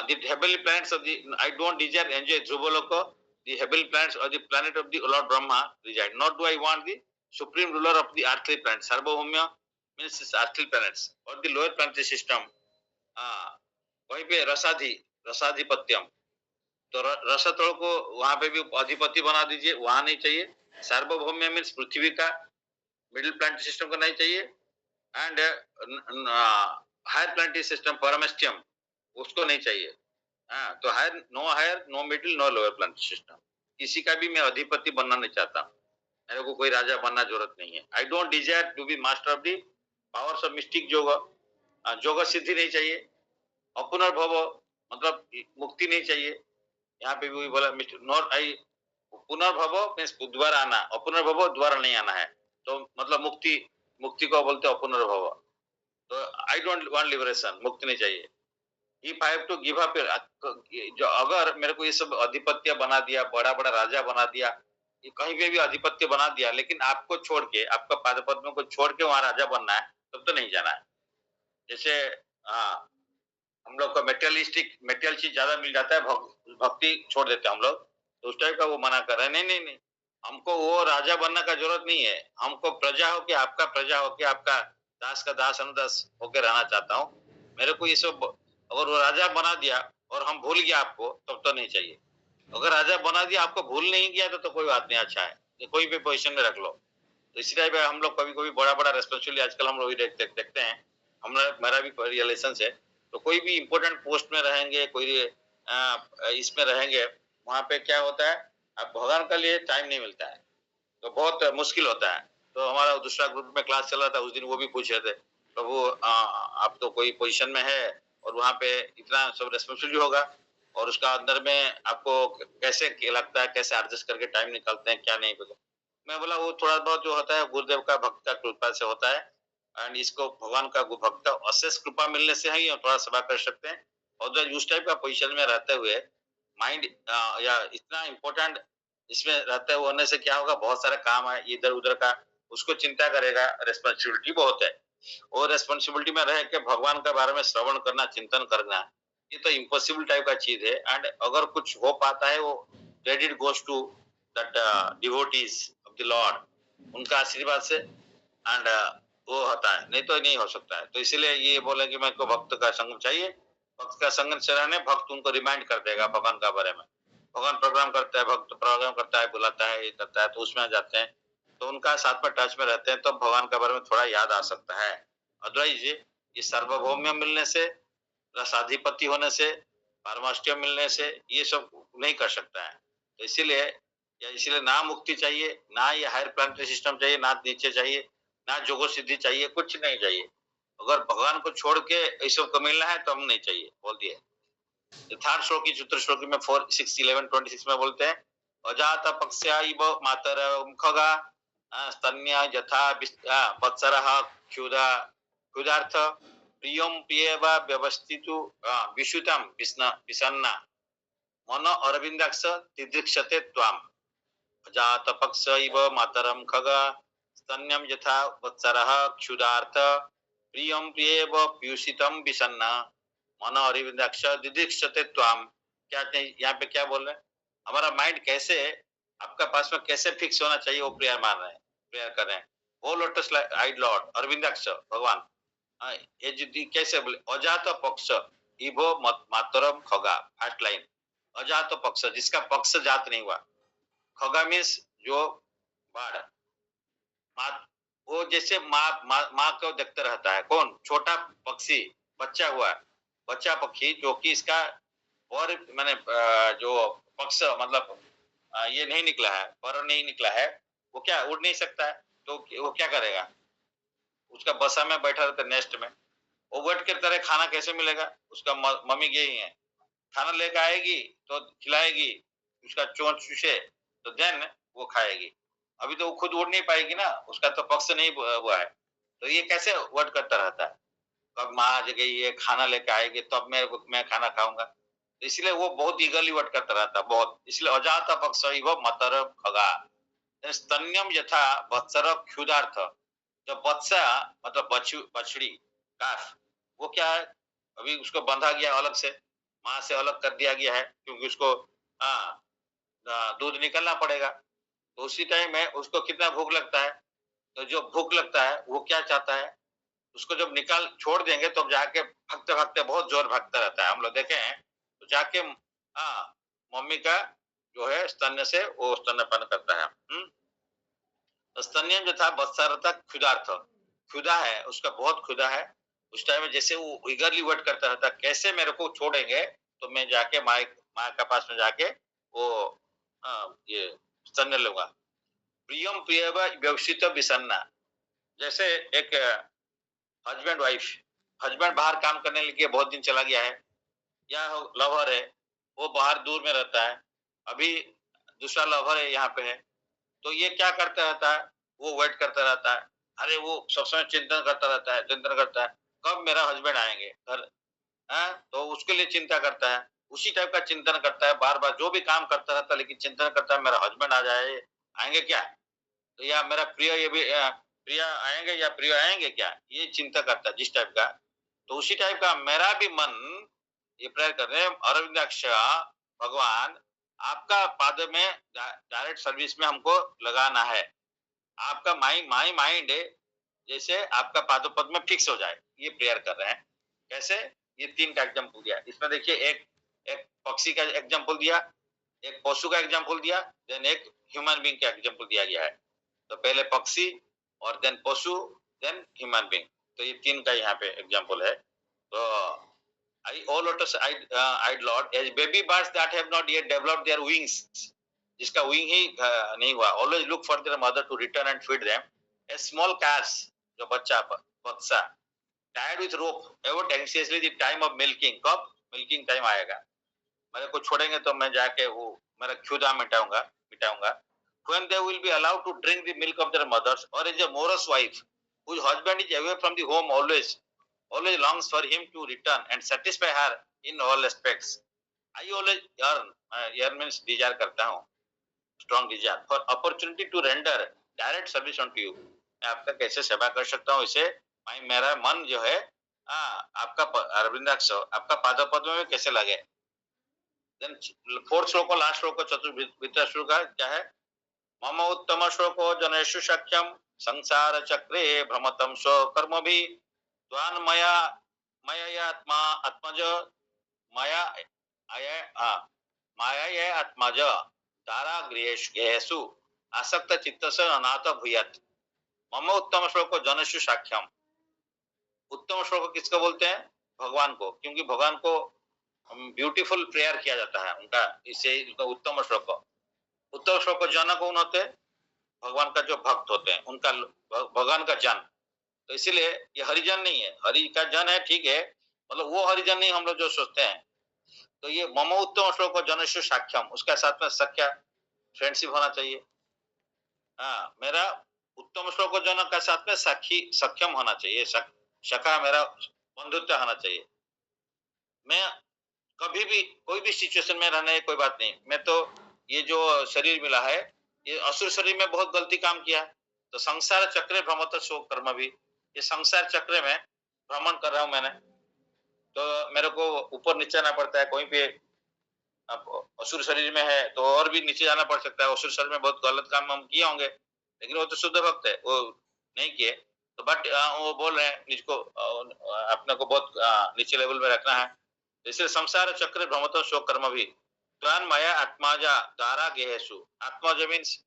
the heavenly planets of the, I don't desire enjoy Dhruvaloka, the heavenly planets or the planet of the Lord Brahma reside. Nor do I want the supreme ruler of the earthly planets. Sarvabhaumya means earthly planets or the lower planetary system. वहीं पे रसाधिपत्यम, तो रसतल को वहां पे भी अधिपति बना दीजिए, वहां नहीं चाहिए। सार्वभौम्य मीन्स पृथ्वी का मिडिल प्लानिटरी सिस्टम को नहीं चाहिए। एंड हायर प्लानिटरी सिस्टम परमेष्ठ्यम उसको नहीं चाहिए। तो higher no middle no lower planetary system, किसी का भी मैं अधिपति बनना नहीं चाहता, मेरे को कोई राजा बनना जरूरत नहीं है। I don't desire to be master of the powers of mystic yoga, जोग सिद्धि नहीं चाहिए। अपुनर्भव मतलब मुक्ति नहीं चाहिए, यहाँ पे भी बोला नॉट आई पुनर्भव मीन्स द्वारा आना, अपुनर्भव द्वारा नहीं आना है, तो मतलब मुक्ति को बोलते अपुनर्भव। तो आई डोंट वांट लिबरेशन, मुक्ति नहीं चाहिए। If I have to give up, जो अगर मेरे को ये सब अधिपत्य बना दिया, बड़ा बड़ा राजा बना दिया, कहीं पे भी अधिपत्य बना दिया, लेकिन आपको छोड़ के, आपका पाद पद्म को छोड़ के वहां राजा बनना है, तब तो नहीं जाना है। जैसे हम लोग को मेटेरियल चीज ज्यादा मिल जाता है, भक्ति छोड़ देते हैं हम लोग। तो उस टाइप का वो मना कर रहे हैं। नहीं नहीं नहीं, हमको वो राजा बनने का जरूरत नहीं है। हमको प्रजा हो के आपका, प्रजा हो के आपका, दास का दास अनुदास होके रहना चाहता हूँ। मेरे को ये सब, अगर वो राजा बना दिया और हम भूल गया आपको, तब तो नहीं चाहिए। अगर राजा बना दिया आपको भूल नहीं गया तो कोई बात नहीं, अच्छा है, कोई भी पोजीशन में रख लो। तो इसी टाइप हम लोग कभी कभी बड़ा बड़ा रेस्पॉन्सिबिलिटी आजकल हम लोग देखते हैं। हमारा मेरा भी रिलेशन है, तो कोई भी इम्पोर्टेंट पोस्ट में रहेंगे, कोई इसमें रहेंगे, वहां पे क्या होता है, अब भगवान के लिए टाइम नहीं मिलता है, तो बहुत मुश्किल होता है। तो हमारा दूसरा ग्रुप में क्लास चल रहा था, उस दिन वो भी पूछ रहे थे, प्रभु आप तो कोई पोजीशन में है और वहां पे इतना सब रेस्पॉन्सिबिलिटी होगा, और उसका अंदर में आपको कैसे लगता है, कैसे एडजस्ट करके टाइम निकालते हैं, क्या नहीं पता। मैं बोला वो थोड़ा बहुत जो होता है गुरुदेव का भक्त का कृपा से होता है, एंड इसको भगवान का भक्त का अशेष कृपा मिलने से ही हम थोड़ा सेवा कर सकते हैं। और जो उस टाइप का पोजीशन में रहते हुए माइंड या इतना इम्पोर्टेंट इसमें रहते हुए होने से क्या होगा, बहुत सारा काम है इधर उधर का, उसको चिंता करेगा, रेस्पॉन्सिबिलिटी बहुत है। और रेस्पॉन्सिबिलिटी में रह के भगवान के बारे में श्रवण करना, चिंतन करना, ये तो इम्पॉसिबल टाइप का चीज है। एंड अगर कुछ हो पाता है, वो credit goes to that devotees of the lord, उनका आशीर्वाद से, एंड वो होता है, नहीं तो नहीं हो सकता है। तो इसीलिए ये बोले कि मेरे को भक्त का संग चाहिए। भक्त का संग से रहने, भक्त उनको रिमाइंड कर देगा भगवान का बारे में। भगवान प्रोग्राम करता है, भक्त प्रोग्राम करता है, बुलाता है, ये करता है, तो उसमें जाते हैं, तो उनका साथ में टच में रहते हैं, तो भगवान के बारे में थोड़ा याद आ सकता है। अदरवाइज ये सार्वभौम्य मिलने से, रसाधिपति होने से, पारमाष्टय मिलने से ये सब नहीं कर सकता है। तो इसीलिए ना मुक्ति चाहिए, ना ये हायर प्लानिटरी सिस्टम चाहिए, ना नीचे चाहिए, ना जोगो सिद्धि चाहिए, कुछ नहीं चाहिए। अगर भगवान को छोड़ के ये सब को मिलना है तो हम नहीं चाहिए, बोल दिए। थर्ड श्लोकी, चतुर्थ श्लोकी में 4, 6, 11, 26 में बोलते हैं, अजात पक्ष्या इव मातर खगा स्तन्य यथा वत्सरः क्षुधा क्षुधार्थ प्रियम प्रियव व्यवस्थितु विशुतम विसन्ना मन अरविंदाक्ष तिदृक्षते त्वाम। अजात पक्ष इव मातरम खगा स्तन्यम यथा वत्सरः क्षुधार्थ प्रियम प्रियव पीयूषितम विसन्ना मन अरविंदाक्ष दिदीक्षते त्वाम। क्या यहाँ पे क्या बोल रहे हैं, हमारा माइंड कैसे आपका पास में कैसे फिक्स होना चाहिए, वो प्रेयर मान रहे हैं, प्रेयर कर रहे हैं। वो लोटस आइड लॉर्ड अरविंदाक्ष भगवान, ये जिद्दी कैसे बोले, अजात पक्ष इभो मातरम खगा, फर्स्ट लाइन, अजात पक्ष जिसका पक्ष जात नहीं हुआ, खगा मीन्स जो बाढ़, वो जैसे माँ को देखते रहता है, कौन, छोटा पक्षी, बच्चा हुआ, बच्चा पक्षी जो कि इसका और मैंने जो पक्ष मतलब ये नहीं निकला है, पर नहीं निकला है, वो क्या उड़ नहीं सकता है, तो वो क्या करेगा, उसका बसा में बैठा रहता है नेस्ट में, वो वेट करता रहे, खाना कैसे मिलेगा, उसका मम्मी गई है, खाना लेकर आएगी तो खिलाएगी, उसका चोंच चूसे तो देन वो खाएगी। अभी तो वो खुद उड़ नहीं पाएगी ना, उसका तो पक्ष नहीं हुआ है, तो ये कैसे वर्ड करता रहता है, कब माँ आ गई है, खाना लेकर आएगी तब मैं खाना खाऊंगा। तो इसलिए वो बहुत ईगरली वर्ड करता रहता है, बहुत। इसलिए अजात पक्ष वो मतर खगा स्तन्यम यथा वत्सर क्षुदार्थ, जब बच्चा मतलब बछड़ी काफ, वो क्या है, अभी उसको बंधा गया अलग से, माँ से अलग कर दिया गया है, क्योंकि उसको दूध निकलना पड़ेगा। तो उसी टाइम में उसको कितना भूख लगता है, तो जो भूख लगता है वो क्या चाहता है, उसको जब निकाल छोड़ देंगे तो जाके भागते भागते बहुत जोर भागता रहता है, हम लोग देखे हैं। तो जाके मम्मी का जो है स्तन्य से वो स्तन्यपान करता है। स्तन्य जो था बत्सरता क्षुधार्थ, क्षुधा है उसका, बहुत क्षुधा है। उस टाइम में जैसे वो ईगरली वेट करता रहता, कैसे मेरे को छोड़ेंगे तो मैं जाके माँ के पास में जाके वो ये स्तन्य लूंगा। प्रियम प्रिय व्यवसित विसन्ना, जैसे एक हस्बैंड वाइफ, हस्बैंड बाहर काम करने लगे, बहुत दिन चला गया है, या लवर है वो बाहर दूर में रहता है, अभी दूसरा लवर है यहाँ पे है, तो ये क्या करता रहता है, वो वेट करता रहता है, अरे वो सब समय चिंतन करता रहता है, चिंतन करता है कब मेरा हस्बैंड आएंगे घर, तो उसके लिए चिंता करता है, उसी टाइप का चिंतन करता है बार बार, जो भी काम करता रहता है लेकिन चिंतन करता है मेरा हस्बैंड आ जाए, आएंगे क्या, तो या मेरा प्रिय ये भी प्रिय आएंगे या प्रिय आएंगे क्या, ये चिंता करता है जिस टाइप का। तो उसी टाइप का मेरा भी मन ये प्रेयर कर रहे हैं, अरविंदाक्ष भगवान आपका पाद में डायरेक्ट सर्विस में हमको लगाना है। आपका माई माइंड जैसे आपका पादोपद में फिक्स हो जाए, ये प्रेयर कर रहे हैं। कैसे? ये 3 का एग्जांपल दिया। इसमें देखिए एक एक पक्षी का एग्जांपल दिया, एक पशु का एग्जांपल दिया, देन एक ह्यूमन बीइंग का एग्जांपल दिया गया है। तो पहले पक्षी और देन पशु, देन ह्यूमन बीइंग। तो ये 3 का यहाँ पे एग्जांपल है। तो I all lotus eyed Lord, as baby birds that have not yet developed their wings, जिसका wing ही नहीं हुआ, always look for their mother to return and feed them. As small calves, जो बच्चा, tied with rope, await anxiously the time of milking. कब milking time आएगा? मेरे को छोड़ेंगे तो मैं जाके वो मेरा क्षुधा मिटाऊंगा. When they will be allowed to drink the milk of their mothers, or as a morose wife whose husband is away from the home always longs for him to return and satisfy her in all aspects. I always yearn means desire करता हूँ, strong desire for opportunity to render direct service unto you. मैं आपका कैसे सेवा कर सकता हूँ, इसे मेरा मन जो है आपका अरविंदाक्ष आपका पादपद में कैसे लगे. Then फोर्थ श्लोक को लास्ट श्लोक को चतुर्थ श्लोक का क्या है? मम उत्तम श्लोको जनेषु सख्यम संसार चक्रे भ्रमतम स्व कर्म भी त्वान मया आत्मज माया आत्मज तारा गृहेषु आसक्त चित्तस अनाथ भूयात. मम उत्तम श्लोक जनसु साख्यम. उत्तम श्लोक किसको बोलते हैं? भगवान को, क्योंकि भगवान को ब्यूटीफुल प्रेयर किया जाता है उनका, इससे उत्तम श्लोक जन कौन होते हैं? भगवान का जो भक्त होते हैं उनका भगवान का जन. तो इसीलिए ये हरिजन नहीं है, हरि का जन है, ठीक है, मतलब वो हरिजन नहीं हम लोग जो सोचते हैं. तो ये मम उत्तम श्लोक जनसु साख्यम, उसका साथ में सख्या फ्रेंडशिप होना चाहिए. मेरा उत्तम श्लोक जन का साथ में सख्यम होना चाहिए, सखा मेरा बंधुत्व होना चाहिए. मैं कभी भी कोई भी सिचुएशन में रहने कोई बात नहीं, मैं तो ये जो शरीर मिला है ये असुर शरीर में बहुत गलती काम किया, तो संसार चक्र भ्रमत सो कर्म भी, ये संसार चक्र में भ्रमण कर रहा हूं मैंने, तो मेरे को ऊपर नीचे जाना पड़ता है. कोई भी असुर शरीर में है तो और भी नीचे जाना पड़ सकता है. असुर शरीर में बहुत गलत काम हम किए होंगे, लेकिन वो तो शुद्ध भक्त है, वो नहीं किए. तो बट वो बोल रहे हैं निजको अपने को बहुत नीचे लेवल में रखना है. इसलिए संसार चक्र भ्रमतो सो कर्म भी त्वान मया आत्माजा दारा गेहेसु. आत्मा मीन्स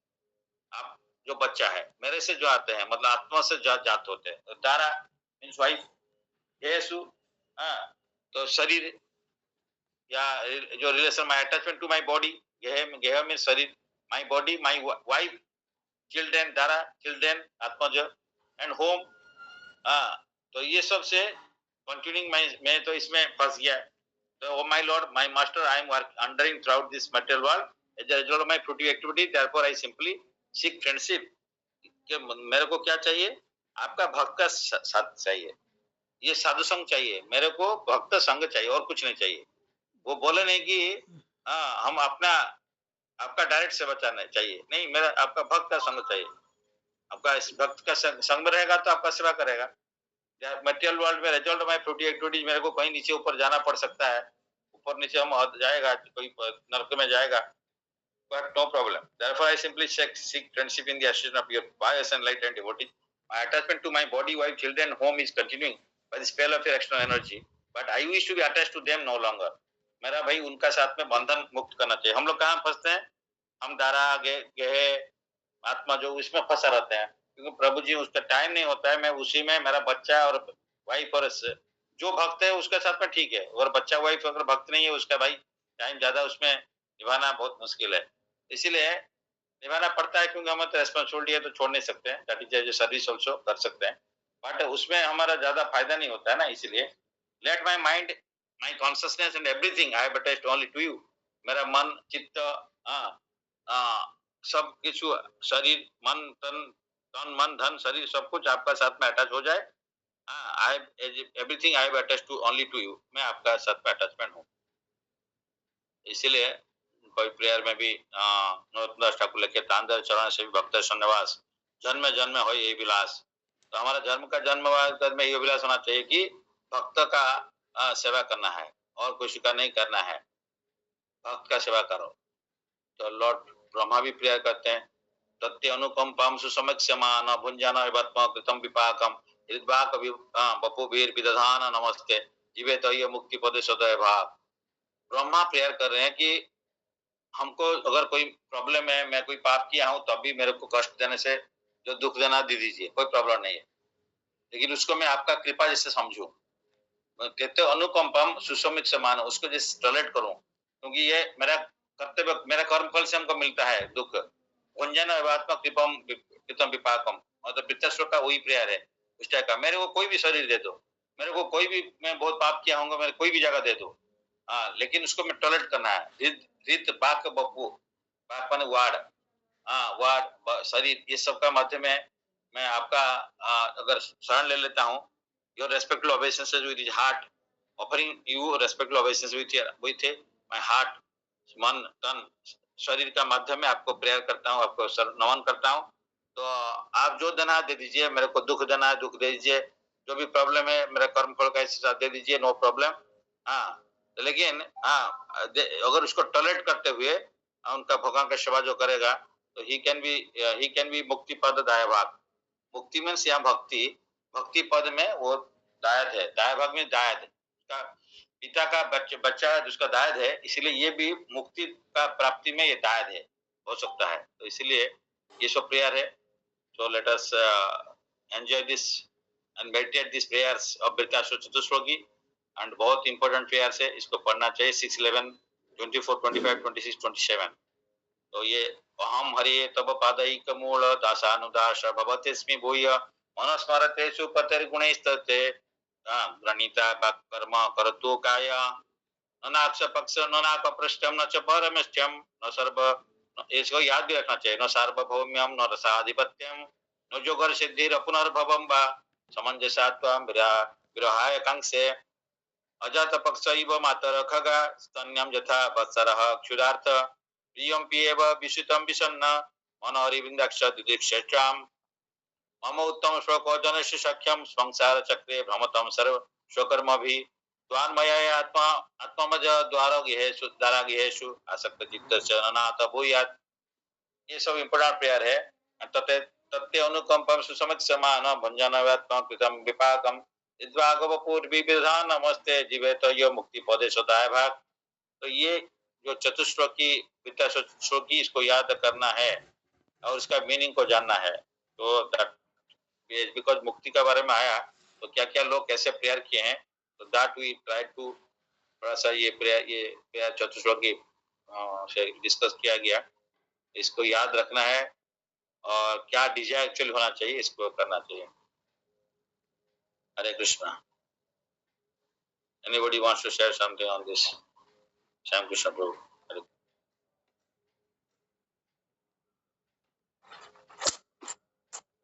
आप जो बच्चा है, मेरे से जो आते हैं, मतलब आत्मा से जात होते हैं. दारा मीन्स वाइफ, गेहेसु तो शरीर या जो relation, my attachment to my body, गेह मीन्स शरीर, my body, my wife, children, दारा चिल्ड्रन आत्मज, एंड होम. तो ये सब से कंटिन्यूइंग मैं तो इसमें फंस गया. तो my lord, my master, I am wandering throughout this material world as a result of my fruitive activity, therefore I simply seek friendship. कि मेरे को क्या चाहिए? आपका भक्त का साथ चाहिए, ये साधु संग चाहिए, मेरे को भक्त संग चाहिए, और कुछ नहीं चाहिए. वो बोले नहीं कि हम आपका डायरेक्ट सेवा चाहना चाहिए, नहीं, मेरा आपका भक्त का संग चाहिए. आपका इस भक्त का संग में रहेगा तो आपका सेवा करेगा. मटेरियल वर्ल्ड में result of my fruitive activities, मेरे को कहीं नीचे ऊपर जाना पड़ सकता है, ऊपर नीचे हम जाएगा, कोई नरक में जाएगा, but no problem. Therefore, I simply seek friendship in the association of your pious and light and devotee. My attachment to my body, wife, children, home is continuing by the spell of your external energy, but I wish to be attached to them no longer. मेरा भाई उनका साथ में बंधन मुक्त करना चाहिए. हम लोग कहाँ फंसते हैं? हम दारा गेहे आत्मा जो इसमें फंसा रहते हैं, क्योंकि प्रभु जी उसका टाइम नहीं होता है. मैं उसी में मेरा बच्चा और वाइफ और जो भक्त है उसके साथ में ठीक है, और बच्चा वाइफ अगर भक्त नहीं है उसका भाई टाइम ज्यादा उसमें निभाना बहुत मुश्किल है. इसीलिए निभाना पड़ता है, क्योंकि हमें तो रेस्पॉन्सिबिलिटी है, तो छोड़ नहीं सकते हैं. दैट इज सर्विस ऑल्सो कर सकते हैं, बट उसमें हमारा ज्यादा फायदा नहीं होता है ना. इसलिए let my mind, my consciousness and everything I have attached only to you. मेरा मन, चित्त, सब कुछ, शरीर, मन, तन मन धन शरीर सब कुछ आपका साथ में अटैच हो जाए. Everything I have attached to only to you. मैं आपका साथ में अटैचमेंट हूँ. इसीलिए कोई प्रेयर में भी नरोत्तम ठाकुर लिखे तांदर चरण से भी भक्त सन्निवास जन्म जन्म हो ये विलास. तो हमारा जन्म का जन्म में ये विलास होना चाहिए कि भक्त का सेवा करना है, और कुछ का नहीं करना है, भक्त का सेवा करो। तो लॉर्ड ब्रह्मा भी प्रेयर करते हैं, तत्ते अनुकंपम सुसमक्ष्यमान भुंजन एवत्म कृतम विपाकम हृद्वाक बपुवीर विदधान नमस्ते जीवे तो ये मुक्ति पदे सदय भाग। ब्रह्मा प्रेयर कर रहे हैं कि हमको अगर कोई प्रॉब्लम है, मैं कोई पाप किया हूं तब भी मेरे को कष्ट देने से जो दुख देना दे दीजिए, कोई प्रॉब्लम नहीं है, लेकिन उसको मैं आपका कृपा जैसे समझूं, कहते अनुकंपम सुसमित समान, उसको जैसे टॉलरेट करूं, क्योंकि ये मेरा कर्तव्य, मेरा कर्म फल से हमको मिलता है दुख। भुंजन एवात्मा कृपम कृतम विपाकम, मतलब पितृश्वर का वही प्रेयर है उस टाइप का। मेरे को कोई भी शरीर दे दो, मेरे को कोई भी, मैं बहुत पाप किया हूँ, मेरे कोई भी जगह दे दो, हाँ, लेकिन उसको मैं टॉलरेट करना है। रित बाक बप्पू, बाक माने वार्ड, हाँ वार्ड शरीर, ये सब का माध्यम में मैं आपका अगर शरण ले लेता हूँ, your respectful obeisance with his heart, offering you respectful obeisance with my heart, मन तन शरीर का माध्यम में आपको प्रेयर करता हूँ, आपको नमन करता हूँ। तो आप जो देना दे दीजिए, मेरे को दुख देना है दुख दे दीजिए, जो भी प्रॉब्लम है मेरा कर्म फल का हिस्सा दे दीजिए, नो प्रॉब्लम। हाँ, लेकिन हाँ अगर उसको टॉलरेट करते हुए उनका भगवान का सेवा जो करेगा तो ही कैन बी मुक्ति पद दाय भाग। मुक्ति में यहाँ भक्ति, भक्ति पद में वो दायद है, दाय भाग में दायद उसका पिता का बच्चा है जिसका दायद है, इसलिए ये भी मुक्ति का प्राप्ति में ये दायद है, हो सकता है। तो इसलिए ये सब प्रेयर है। So let us enjoy this and meditate these prayers of Vritrasura चतुश्लोकी, and बहुत important prayers है, इसको पढ़ना चाहिए 6, 11, 24, 25, 26, 27। तो ये अहम हरे तब पादैक मूल दासानुदास भवतेस्मि भूय मनस्मरते सुपतिर्गुणैस्तते ग्रणीता कर्म करतु काय नाक्ष पक्ष न नाकपृष्ठम न च परमेष्ठ्यम न सर्व, इसको याद भी रखना चाहिए, न सार्वभौम्यम न रसाधिपत्यम न जोगर सिद्धि पुनर्भवम वा समंजसात्वम विरहाय कांक्षे अजात पक्ष इव मातर खगा स्तन्यम यथा वत्सरः क्षुधार्थ प्रियम पिएव विषितम विषन्न मनोरिविंदाक्ष दिदीक्षाम मम उत्तम श्लोको जनस्य सख्यम संसार चक्रे भ्रमतम सर्व स्वकर्मभि द्वान्मय आत्मा आत्मज द्वारागेषु आसक्त चित्तस्य ननाथ भूयात्। ये सब इम्पोर्टेंट प्रेयर है। तते तत्ते अनुकंपम सुसमक्ष्यमान भंजनवात्मा कृतम विपाकम इद्वागवपूर्वी विधान नमस्ते जीवेत यो मुक्ति पदे सदाय भाग। तो ये जो चतुश्लोकी विद्या श्लोकी, इसको याद करना है और इसका मीनिंग को जानना है। तो बिकॉज मुक्ति के बारे में आया तो क्या क्या लोग कैसे प्रेयर किए हैं, तो दैट वी ट्राई टू थोड़ा सा ये प्रेयर चतुश्लोकी से डिस्कस किया गया, इसको याद रखना है और क्या डिजायर एक्चुअली होना चाहिए इसको करना चाहिए। हरे Krishna. Anybody wants to share something on this? Sam Krishna Prabhu.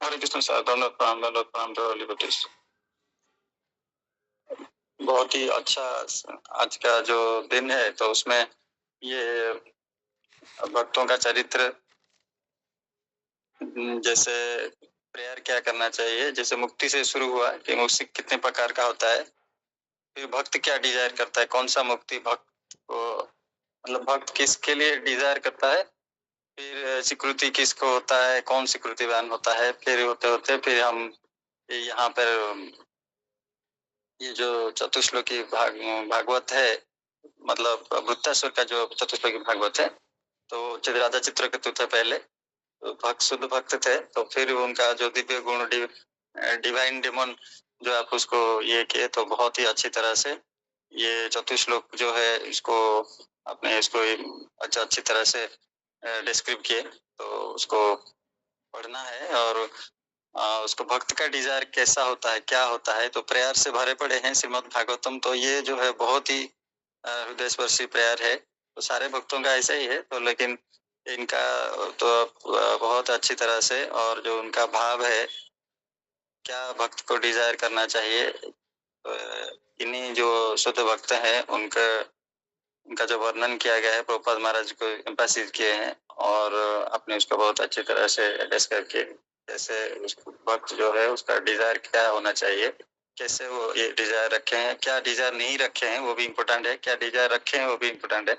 Hare Krishna sir, दंडवत प्रणाम टू लिबर्टीज। बहुत ही अच्छा आज का जो दिन है, तो उसमें ये भक्तों का चरित्र, जैसे प्रेयर क्या करना चाहिए, जैसे मुक्ति से शुरू हुआ कि मुक्ति कितने प्रकार का होता है, फिर भक्त क्या डिजायर करता है, कौन सा मुक्ति भक्त को, मतलब भक्त किसके लिए डिजायर करता है, फिर स्वीकृति किसको होता है, कौन स्वीकृतिवान होता है, फिर होते होते फिर हम यहाँ पर ये जो चतुश्लोकी भागवत है, मतलब वृत्तासुर का जो चतुश्लोकी भागवत है, तो राजा चित्रकेतु थे पहले, तो भक्त शुद्ध भक्त थे, तो फिर उनका जो दिव्य गुण डिवाइन डेमन जो आप उसको ये किए, तो बहुत ही अच्छी तरह से ये चतुश्लोक जो है इसको आपने इसको अच्छी तरह से डिस्क्राइब किए, तो उसको पढ़ना है और उसको भक्त का डिजायर कैसा होता है, क्या होता है, तो प्रेयर से भरे पड़े हैं श्रीमद् भागवतम। तो ये जो है बहुत ही हृदयस्पर्शी प्रेयर है, तो सारे भक्तों का ऐसा ही है, तो लेकिन इनका तो बहुत अच्छी तरह से, और जो उनका भाव है क्या भक्त को डिजायर करना चाहिए, तो इन्हीं जो शुद्ध भक्त हैं उनका जो वर्णन किया गया है, प्रभुपाद महाराज को एम्फसाइज किए हैं, और आपने उसको बहुत अच्छी तरह से डिस्क्राइब किए, जैसे उस भक्त जो है उसका डिजायर क्या होना चाहिए, कैसे वो ये डिजायर रखे हैं, क्या डिजायर नहीं रखे हैं वो भी इम्पोर्टेंट है, क्या डिजायर रखे हैं वो भी इम्पोर्टेंट है।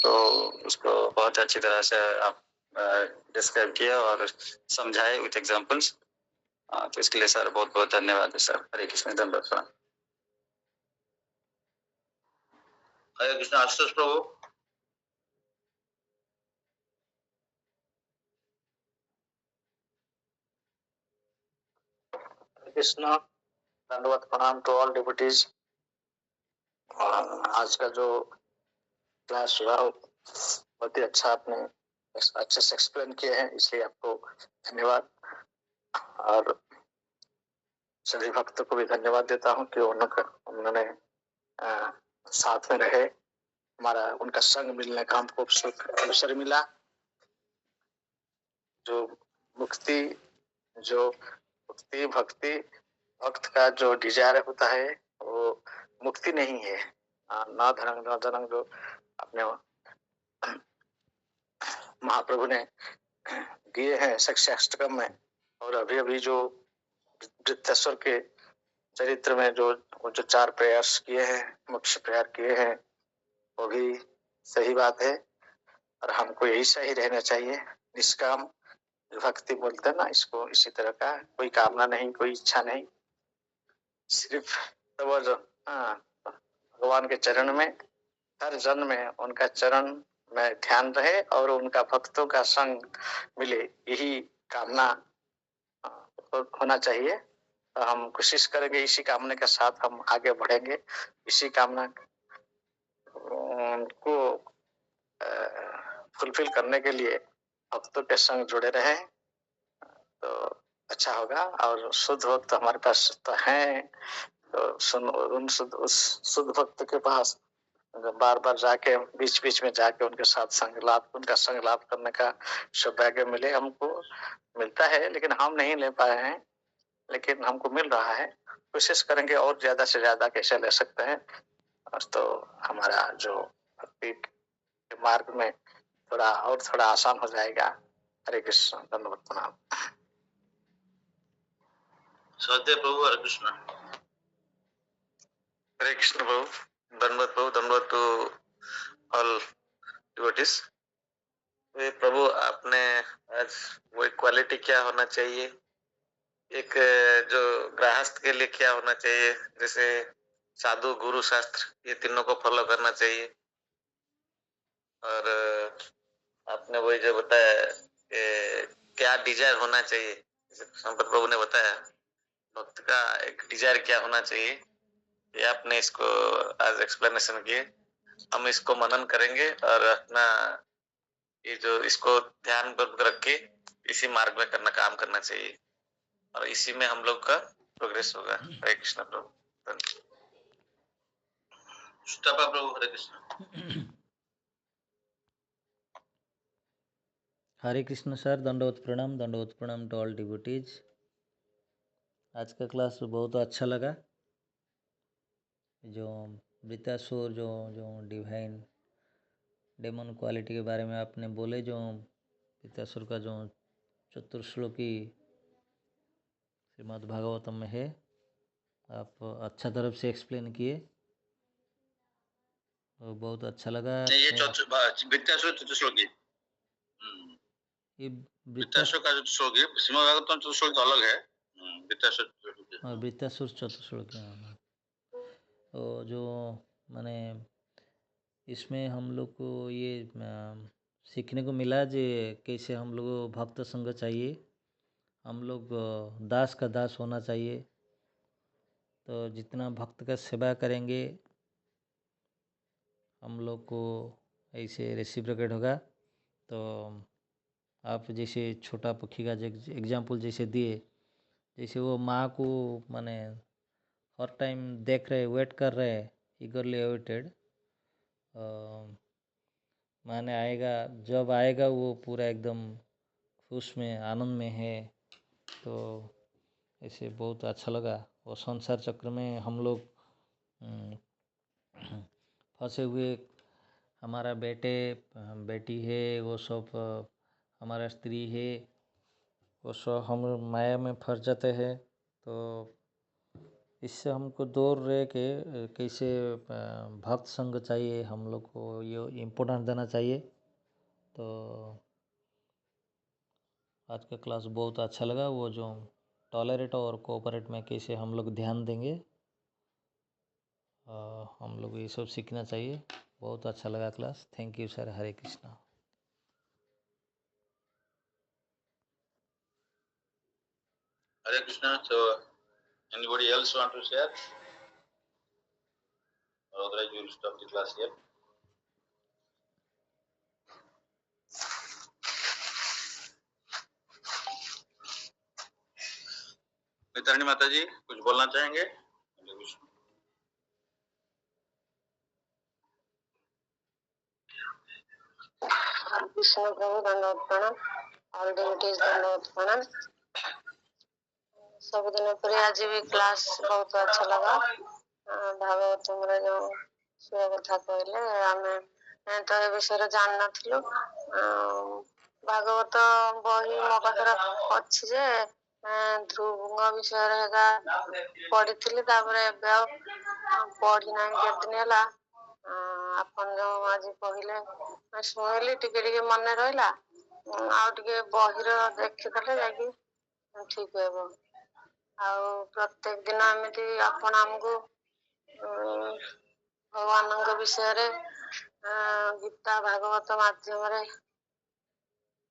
तो उसको बहुत अच्छी तरह से आप डिस्क्राइब किया और समझाए विथ एग्जांपल्स। तो इसके लिए सर बहुत बहुत धन्यवाद है सर। हरे कृष्ण, धन्यवाद सर। हरे कृष्ण। आशीष प्रभु। कृष्णा, दंडवत प्रणाम टू ऑल डिवोटीज। आज का जो क्लास हुआ बहुत ही अच्छा आपने अच्छे से एक्सप्लेन किए हैं, इसलिए आपको धन्यवाद। और सभी भक्तों को भी धन्यवाद देता हूँ कि उन्होंने साथ में रहे, हमारा उनका संग मिलने का हमको अवसर मिला। जो मुक्ति भक्ति भक्त का जो डिजायर होता है वो मुक्ति नहीं है, ना धर्म ना जन्म, जो अपने महाप्रभु ने दिए हैं शक्ति अष्टकम में। और अभी अभी जो वृत्तेश्वर के चरित्र में जो 4 प्रयास किए हैं, मुख्य प्रयास किए हैं, वो भी सही बात है। और हमको यही सही रहना चाहिए। निष्काम भक्ति बोलते हैं ना इसको, इसी तरह का कोई कामना नहीं, कोई इच्छा नहीं, सिर्फ भगवान के चरण में हर जन्म में उनका चरण में ध्यान रहे और उनका भक्तों का संग मिले, यही कामना होना चाहिए। तो हम कोशिश करेंगे, इसी कामना के साथ हम आगे बढ़ेंगे। इसी कामना को फुलफिल करने के लिए भक्तों के संग जुड़े रहे तो अच्छा होगा। और शुद्ध भक्त हमारे पास तो हैं, तो उस शुद्ध भक्त के पास बार बार जाके बीच बीच में जाके उनके साथ उनका संग लाभ करने का सौभाग्य मिले, हमको मिलता है लेकिन हम नहीं ले पाए हैं, लेकिन हमको मिल रहा है। कोशिश करेंगे और ज्यादा से ज्यादा कैसे ले सकते हैं, तो हमारा जो भक्ति के मार्ग में थोड़ा आसान हो जाएगा। हरे कृष्ण, धन्यवाद, प्रणाम। सत्य प्रभु। हरे कृष्ण। हरे कृष्ण प्रभु, धन्यवाद टू ऑल डिवोटीज। प्रभु आपने आज वो क्वालिटी क्या होना चाहिए, एक जो गृहस्थ के लिए क्या होना चाहिए, जैसे साधु गुरु शास्त्र, ये तीनों को फॉलो करना चाहिए। और आपने वही जो बताया क्या डिजायर होना चाहिए, संपत प्रभु ने बताया भक्त का एक डिजायर क्या होना चाहिए, ये आपने इसको आज एक्सप्लेनेशन किए। हम इसको मनन करेंगे और अपना ये जो इसको ध्यान रख के इसी मार्ग में काम करना चाहिए और इसी में हम लोग का प्रोग्रेस होगा। हरे कृष्ण प्रभु। प्रभु। हरे कृष्ण। हरे कृष्ण सर, दंडवत प्रणाम टू ऑल डिवोटीज। आज का क्लास बहुत अच्छा लगा। जो वृत्तासुर जो डिवाइन डेमन क्वालिटी के बारे में आपने बोले, जो वृत्तासुर का जो चतुर्श्लोकी श्रीमद् भागवतम में है, आप अच्छा तरफ से एक्सप्लेन किए, तो बहुत अच्छा लगा। ये वृत्तासुर चतुर्श्लोकी, ये वृत्तासुर का चतुर्श्लोकी श्रीमद् भागवतम चतुर्श्लोकी तो अलग है। वृत्तासुर चतुर्श्लोकी। तो जो माने इसमें हम लोग को ये सीखने को मिला जे कैसे हम लोग को भक्त संग चाहिए, हम लोग दास का दास होना चाहिए। तो जितना भक्त का सेवा करेंगे हम लोग को ऐसे रेसिप्रोकेट होगा। तो आप जैसे छोटा पक्षी का एग्जाम्पल जैसे दिए, जैसे वो माँ को माने हर टाइम देख रहे, वेट कर रहे, ईगरली अवेटेड, माने आएगा, जब आएगा वो पूरा एकदम खुश में आनंद में है। तो ऐसे बहुत अच्छा लगा। वो संसार चक्र में हम लोग फंसे हुए, हमारा बेटी है, वो सब हमारा स्त्री है, वो सब हम माया में फंस जाते हैं। तो इससे हमको दूर रह के कैसे भक्त संग चाहिए हम लोग को ये इम्पोर्टेंस देना चाहिए। तो आज का क्लास बहुत अच्छा लगा। वो जो टॉलरेट और कोऑपरेट में कैसे हम लोग ध्यान देंगे, हम लोग ये सब सीखना चाहिए। बहुत अच्छा लगा class. Thank you sir. Hare Krishna. Hare Krishna. So, anybody else want to share? Or otherwise, we will stop the class here. मितानी माता जी कुछ बोलना चाहेंगे? कृष्ण प्रभु दंडवत प्रणाम। ऑल डिवोटीज दंडवत प्रणाम। सबुदिन पर आज भी क्लास बहुत अच्छा लगा। भागवतम रे जो सुर कथा कहले आमे तो ए विषय जान नथिलु। भागवत बही मो पाखर अछि जे ध्रुवंग विषय हेगा पढ़िथिली तापर एबे पढ़ी नाही केते दिन होला। आपण जो आज कहले शुणिली टिके टिके मन रहिला। आउ टिके बहिर देखिदेले जाकी ठीक हेबो। आउ प्रत्येक दिन एमती आपण हमको भगवान विषय रे गीता भागवत माध्यम रे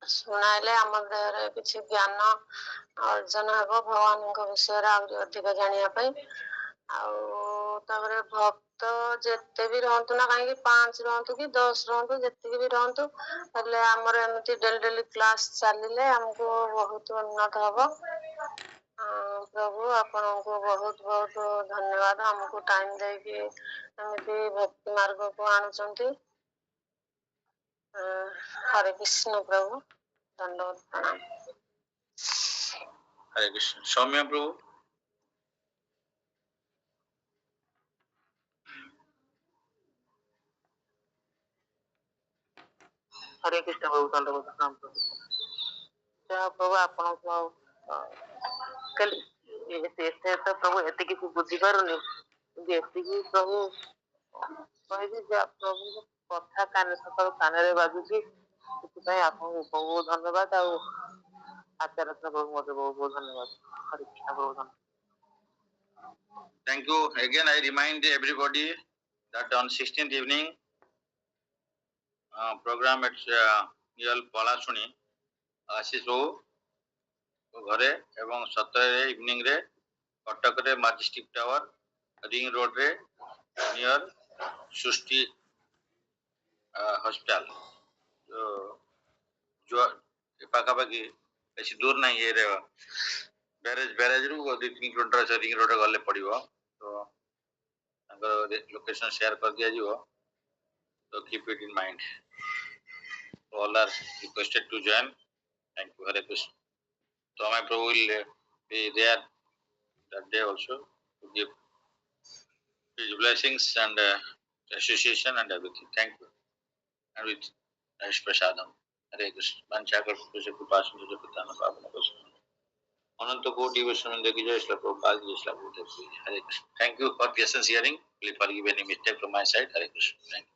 शुणाइले आम देहरे किसी ज्ञान अर्जन हे भगवान विषय अधिक जानापी। आउे भक्त जिते भी रहतु ना कहीं 5 रहतु कि 10 रहतु जितकी भी रहतु हेल्ले आमर एमती डेली डेली क्लास चलिले हमको बहुत उन्नत हम। प्रभु आपण को बहुत बहुत धन्यवाद हमको टाइम देके एमती भक्ति मार्ग को आणुचंती। हरे कृष्ण प्रभु दंडवत प्रणाम। हरे कृष्ण। सौम्य प्रभु। हरे कृष्ण प्रभु दंडवत प्रणाम प्रभु। जहाँ प्रभु आपण कल एते तो प्रभु एते किसी बुझी पारुनी एते कि प्रभु कहबी जे प्रभु कथा कान सकाळ कानरे बाजुची ସେଥିପାଇଁ ଆପଣଙ୍କୁ ବହୁତ ଧନ୍ୟବାଦ। ଆଉ ଆଚାर्य ପ୍ରଭୁ ମୋତେ ବହୁତ ବହୁତ ଧନ୍ୟବାଦ। ହରେ କୃଷ୍ଣ ପ୍ରଭୁ ଧନ୍ୟବାଦ। Thank you. Again, I remind everybody that on 16th evening program at Palashuni आशीष बाबू घरे एवं 17 इवनिंग रे कटक रे मैजेस्टिक टावर रिंग रोड रे नियर सृष्टि हॉस्पिटल जो पाखापाखि बेसी दूर नहीं ये बैरेज रु 2-3 किलोमीटर रिंग रोड गले पड़ो। तो लोकेशन शेयर कर दिया जीवो। So keep it in mind. All are requested to join. Thank you. Hare Krishna. So my Prabhu will be there that day also to give his blessings and association and everything. Thank you. And with Aish Prasadam. Hare Krishna. Manchakar Puse Kupasan Tuja Pitana Pavana Pasana. Ananta Koti Vishwaminda Ki Jai Shla Prabhupada Ki Jai Shla Bhute Hare Krishna. Thank you for patience hearing. Please forgive any mistake from my side. Hare Krishna. Thank you.